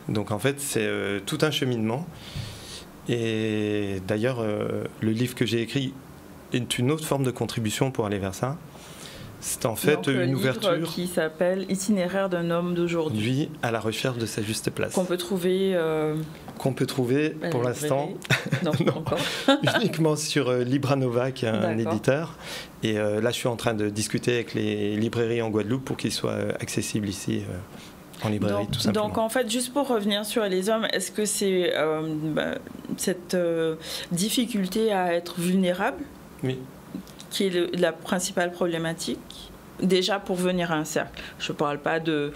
Donc en fait, c'est tout un cheminement. Et d'ailleurs, le livre que j'ai écrit est une autre forme de contribution pour aller vers ça. C'est en fait une ouverture qui s'appelle Itinéraire d'un homme d'aujourd'hui. À la recherche de sa juste place. Qu'on peut trouver... pour l'instant, non, encore. uniquement sur Libranova, qui est un éditeur. Et là, je suis en train de discuter avec les librairies en Guadeloupe pour qu'il soit accessible ici. En librairie, tout simplement. Donc en fait, juste pour revenir sur les hommes, est-ce que c'est cette difficulté à être vulnérable, oui, qui est la principale problématique? Déjà pour venir à un cercle, je ne parle pas de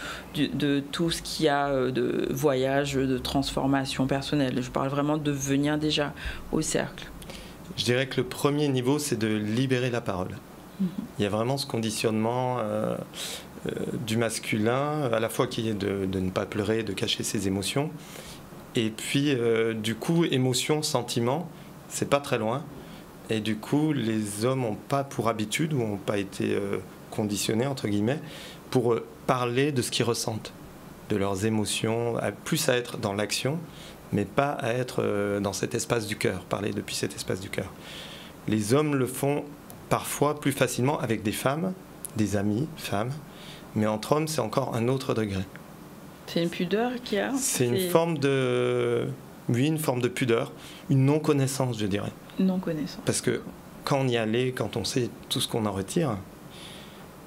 tout ce qu'il y a de voyage, de transformation personnelle, je parle vraiment de venir déjà au cercle. Je dirais que le premier niveau, c'est de libérer la parole. Il y a vraiment ce conditionnement du masculin, à la fois qui est de ne pas pleurer, de cacher ses émotions, et puis du coup, émotion, sentiment, c'est pas très loin, et du coup, les hommes n'ont pas pour habitude, ou n'ont pas été conditionnés, entre guillemets, pour parler de ce qu'ils ressentent, de leurs émotions, plus à être dans l'action, mais pas à être dans cet espace du cœur, parler depuis cet espace du cœur. Les hommes le font parfois plus facilement avec des femmes, des amis, femmes, mais entre hommes, c'est encore un autre degré. C'est une pudeur qu'il y a? C'est une forme de Oui, une forme de pudeur, une non-connaissance, je dirais. Non-connaissance. Parce que quand on y allait, quand on sait tout ce qu'on en retire,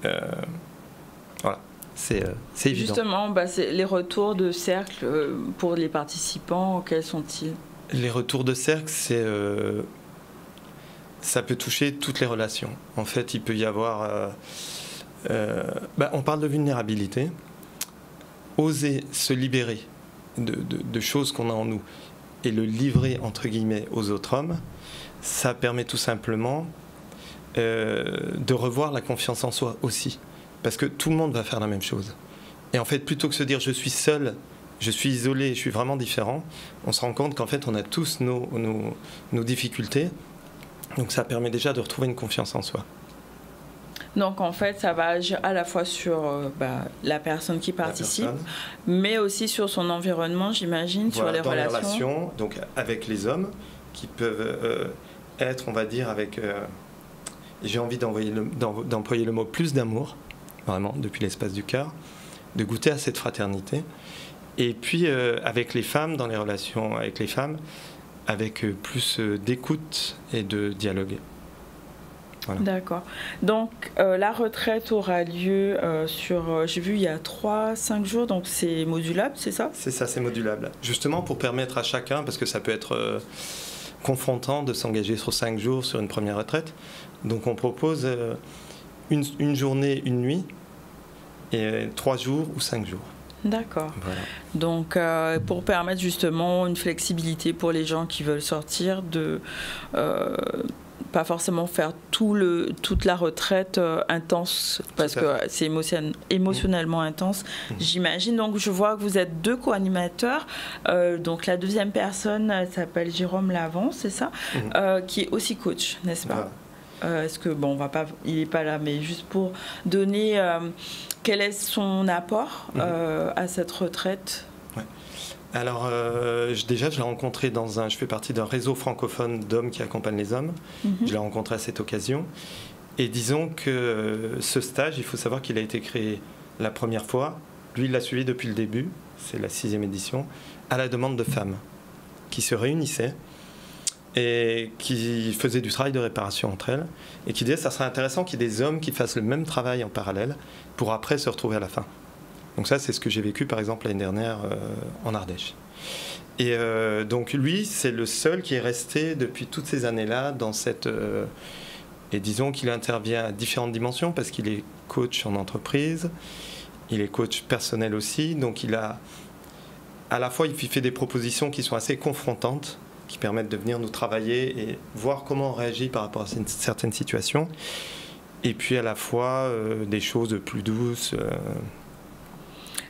voilà, c'est évident. Justement, c'est les retours de cercle pour les participants, quels sont-ils? Les retours de cercle, ça peut toucher toutes les relations. En fait, il peut y avoir... on parle de vulnérabilité. Oser se libérer de choses qu'on a en nous et le livrer, entre guillemets, aux autres hommes, ça permet tout simplement de revoir la confiance en soi aussi. Parce que tout le monde va faire la même chose. Et en fait, plutôt que de se dire « je suis seul », je suis isolé, je suis vraiment différent, on se rend compte qu'en fait, on a tous nos difficultés. Donc ça permet déjà de retrouver une confiance en soi. Donc en fait, ça va agir à la fois sur la personne qui participe, mais aussi sur son environnement, j'imagine, voilà, sur les relations. Donc avec les hommes qui peuvent être, on va dire, avec... j'ai envie d'employer le mot plus d'amour, vraiment, depuis l'espace du cœur, de goûter à cette fraternité. Et puis avec les femmes, dans les relations avec les femmes, avec plus d'écoute et de dialogue. Voilà. D'accord. Donc la retraite aura lieu sur, j'ai vu, il y a 3-5 jours, donc c'est modulable, c'est ça? C'est ça, c'est modulable. Justement pour permettre à chacun, parce que ça peut être confrontant de s'engager sur 5 jours sur une première retraite, donc on propose une journée, une nuit, et 3 jours ou 5 jours. D'accord. Voilà. Donc, pour permettre justement une flexibilité pour les gens qui veulent sortir, de pas forcément faire toute la retraite intense, parce que c'est émotionnellement intense, j'imagine. Donc, je vois que vous êtes 2 co-animateurs. Donc, la deuxième personne s'appelle Jérôme Lavant, c'est ça, qui est aussi coach, n'est-ce pas? Est-ce que, bon, il n'est pas là, mais juste pour donner quel est son apport à cette retraite? Alors, déjà, je l'ai rencontré je fais partie d'un réseau francophone d'hommes qui accompagnent les hommes. Je l'ai rencontré à cette occasion. Et disons que ce stage, il faut savoir qu'il a été créé la première fois. Lui, il l'a suivi depuis le début, c'est la 6e édition, à la demande de femmes qui se réunissaient et qui faisaient du travail de réparation entre elles, et qui disaient que ça serait intéressant qu'il y ait des hommes qui fassent le même travail en parallèle pour après se retrouver à la fin. Donc ça, c'est ce que j'ai vécu par exemple l'année dernière en Ardèche. Et donc lui, c'est le seul qui est resté depuis toutes ces années-là dans cette... et disons qu'il intervient à différentes dimensions parce qu'il est coach en entreprise, il est coach personnel aussi, donc il a... À la fois, il fait des propositions qui sont assez confrontantes, qui permettent de venir nous travailler et voir comment on réagit par rapport à certaines situations. Et puis à la fois des choses plus douces.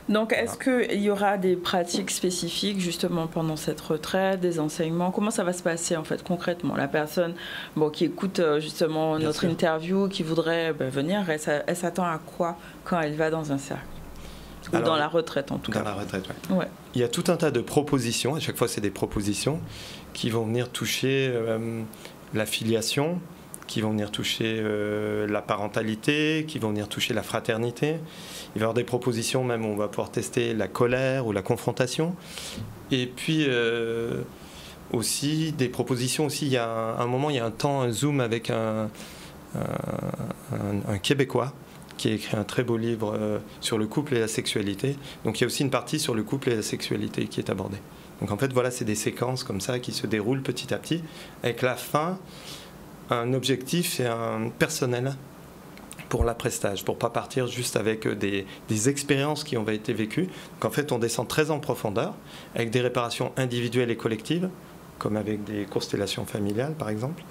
Donc est-ce qu'il y aura des pratiques spécifiques justement pendant cette retraite, des enseignements? Comment ça va se passer en fait concrètement? La personne qui écoute justement notre interview, qui voudrait venir, elle s'attend à quoi quand elle va dans un cercle? Ou dans la retraite en tout cas. Dans la retraite, oui. Ouais. Il y a tout un tas de propositions, à chaque fois c'est des propositions qui vont venir toucher la filiation, qui vont venir toucher la parentalité, qui vont venir toucher la fraternité. Il va y avoir des propositions même où on va pouvoir tester la colère ou la confrontation. Et puis aussi des propositions aussi, il y a un moment, il y a un Zoom avec un Québécois qui a écrit un très beau livre sur le couple et la sexualité. Donc il y a aussi une partie sur le couple et la sexualité qui est abordée. Donc en fait, voilà, c'est des séquences comme ça qui se déroulent petit à petit, avec la fin, un objectif et un personnel pour l'après-stage, pour ne pas partir juste avec des expériences qui ont été vécues. Donc en fait, on descend très en profondeur, avec des réparations individuelles et collectives, comme avec des constellations familiales, par exemple.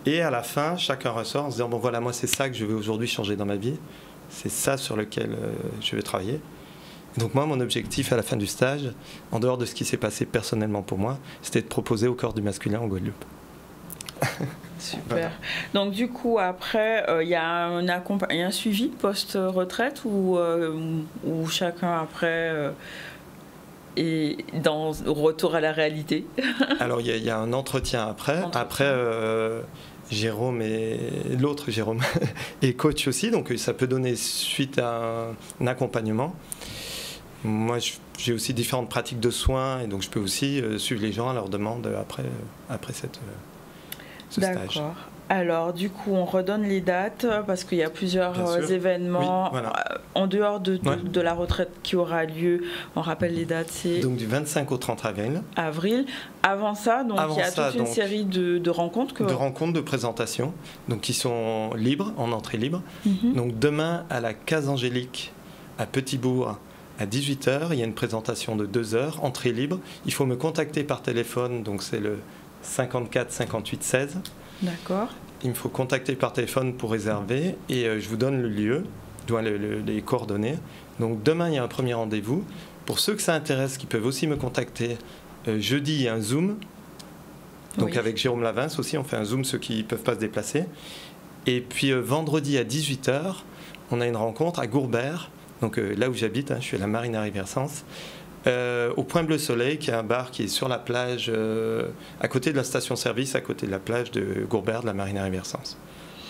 Et à la fin, chacun ressort en se disant, bon voilà, moi c'est ça que je veux aujourd'hui changer dans ma vie, c'est ça sur lequel je vais travailler. Et donc moi, mon objectif à la fin du stage, en dehors de ce qui s'est passé personnellement pour moi, c'était de proposer au corps du masculin en Guadeloupe. Super. Voilà. Donc du coup, après, il y a un suivi post-retraite ou chacun après est dans retour à la réalité? Alors il y a un entretien après. Après, Jérôme l'autre Jérôme est coach aussi, donc ça peut donner suite à un accompagnement. Moi, j'ai aussi différentes pratiques de soins et donc je peux aussi suivre les gens à leur demande après ce stage. D'accord. Alors, du coup, on redonne les dates parce qu'il y a plusieurs événements en dehors de la retraite qui aura lieu. On rappelle les dates, c'est... Donc, du 25 au 30 avril. Avant ça, donc, il y a toute une série de rencontres. De rencontres, de présentations, donc, qui sont libres, en entrée libre. Donc, demain, à la Case Angélique, à Petit-Bourg, à 18h, il y a une présentation de 2 heures, entrée libre. Il faut me contacter par téléphone, donc c'est le 54 58 16. D'accord. Il me faut contacter par téléphone pour réserver et je vous donne le lieu, les coordonnées. Donc demain, il y a un premier rendez-vous. Pour ceux que ça intéresse, qui peuvent aussi me contacter, jeudi, il y a un Zoom. Donc avec Jérôme Lavins aussi, on fait un Zoom, ceux qui ne peuvent pas se déplacer. Et puis vendredi à 18h, on a une rencontre à Gourbert, donc là où j'habite, je suis à la Marine à Riversens. Au Point Bleu Soleil, qui est un bar qui est sur la plage, à côté de la station-service, à côté de la plage de Gourbert, de la Marine à Riversens.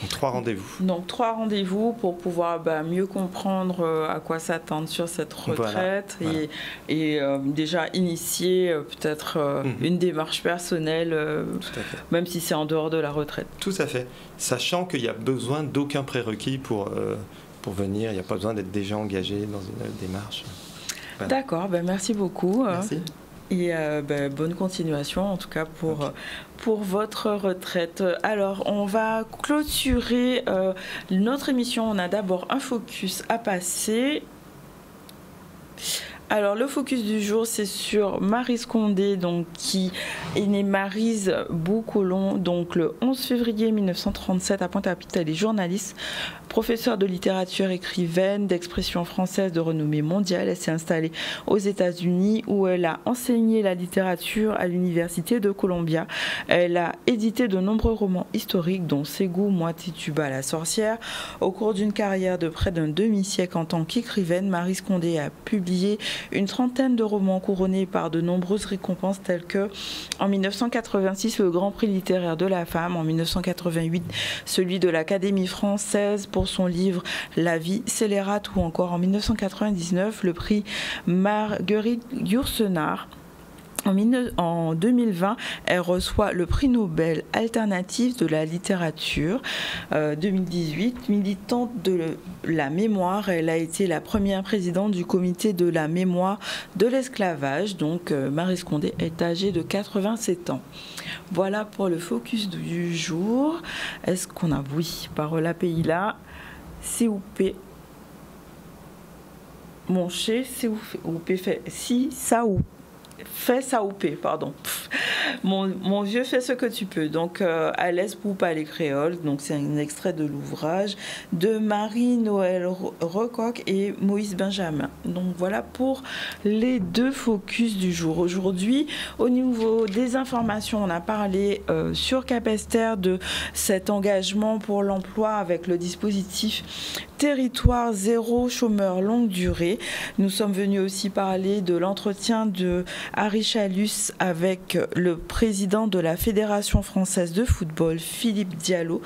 Donc 3 rendez-vous. Donc 3 rendez-vous pour pouvoir mieux comprendre à quoi s'attendre sur cette retraite et déjà initier peut-être une démarche personnelle, même si c'est en dehors de la retraite. Tout à fait. Sachant qu'il n'y a besoin d'aucun prérequis pour venir, il n'y a pas besoin d'être déjà engagé dans une démarche. Voilà. D'accord, merci beaucoup. Merci. Et bonne continuation en tout cas pour votre retraite. Alors on va clôturer notre émission. On a d'abord un focus à passer. Alors le focus du jour, c'est sur Maryse Condé, donc qui est née Maryse Boucolon, donc le 11 février 1937 à Pointe-à-Pitre. Elle est journaliste, professeure de littérature, écrivaine, d'expression française de renommée mondiale. Elle s'est installée aux États-Unis où elle a enseigné la littérature à l'université de Columbia. Elle a édité de nombreux romans historiques, dont Ségou, Moi Tituba, la sorcière. Au cours d'une carrière de près d'un demi-siècle en tant qu'écrivaine, Maryse Condé a publié une trentaine de romans couronnés par de nombreuses récompenses telles que en 1986 le Grand Prix littéraire de la femme, en 1988 celui de l'Académie française pour son livre La vie scélérate, ou encore en 1999 le prix Marguerite Yourcenar. En 2020, elle reçoit le prix Nobel alternatif de la littérature. 2018, militante de la mémoire, elle a été la première présidente du comité de la mémoire de l'esclavage. Donc Maryse Condé est âgée de 87 ans. Voilà pour le focus du jour. Est-ce qu'on a, oui, parole à pays là, COP. Mon ché, COP fait si, ça ou fais ça ou paix, pardon. Mon vieux, fais ce que tu peux. Donc, à l'aise pour parler créole. Donc, c'est un extrait de l'ouvrage de Marie-Noël Recoq et Moïse Benjamin. Donc, voilà pour les 2 focus du jour. Aujourd'hui, au niveau des informations, on a parlé sur Capesterre de cet engagement pour l'emploi avec le dispositif Territoire zéro chômeur longue durée. Nous sommes venus aussi parler de l'entretien de Harry Chalus avec le président de la Fédération française de football, Philippe Diallo,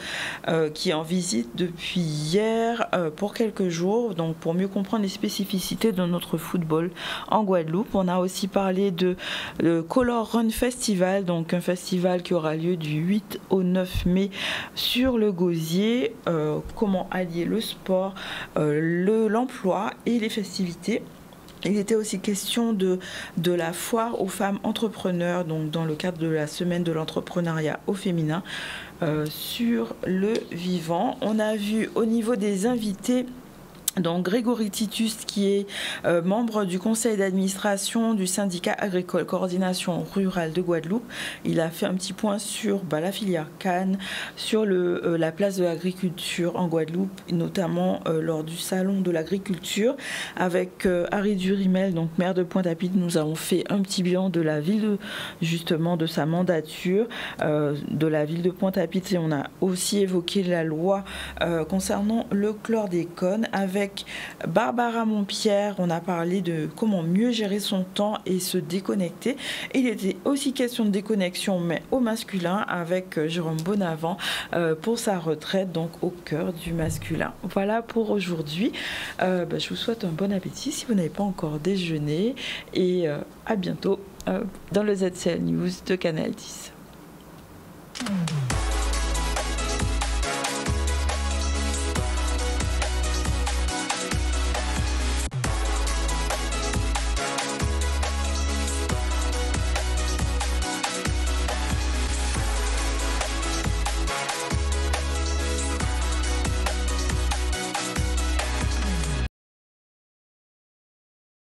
qui est en visite depuis hier pour quelques jours, donc pour mieux comprendre les spécificités de notre football en Guadeloupe. On a aussi parlé de le Color Run Festival, donc un festival qui aura lieu du 8 au 9 mai sur le Gosier. Comment allier le sport, l'emploi et les festivités. Il était aussi question de la foire aux femmes entrepreneurs, donc dans le cadre de la semaine de l'entrepreneuriat au féminin sur le vivant. On a vu au niveau des invités, donc Grégory Titus, qui est membre du conseil d'administration du syndicat agricole coordination rurale de Guadeloupe. Il a fait un petit point sur la filière canne, sur la place de l'agriculture en Guadeloupe, notamment lors du salon de l'agriculture. Avec Harry Durimel, donc maire de Pointe-à-Pitre, nous avons fait un petit bilan de la ville, justement de sa mandature, de la ville de Pointe-à-Pitre, et on a aussi évoqué la loi concernant le chlordécone avec avec Barbara Montpierre. On a parlé de comment mieux gérer son temps et se déconnecter. Il était aussi question de déconnexion, mais au masculin, avec Jérôme Bonavent pour sa retraite, donc au cœur du masculin. Voilà pour aujourd'hui. Je vous souhaite un bon appétit si vous n'avez pas encore déjeuné et à bientôt dans le ZCL News de Canal 10.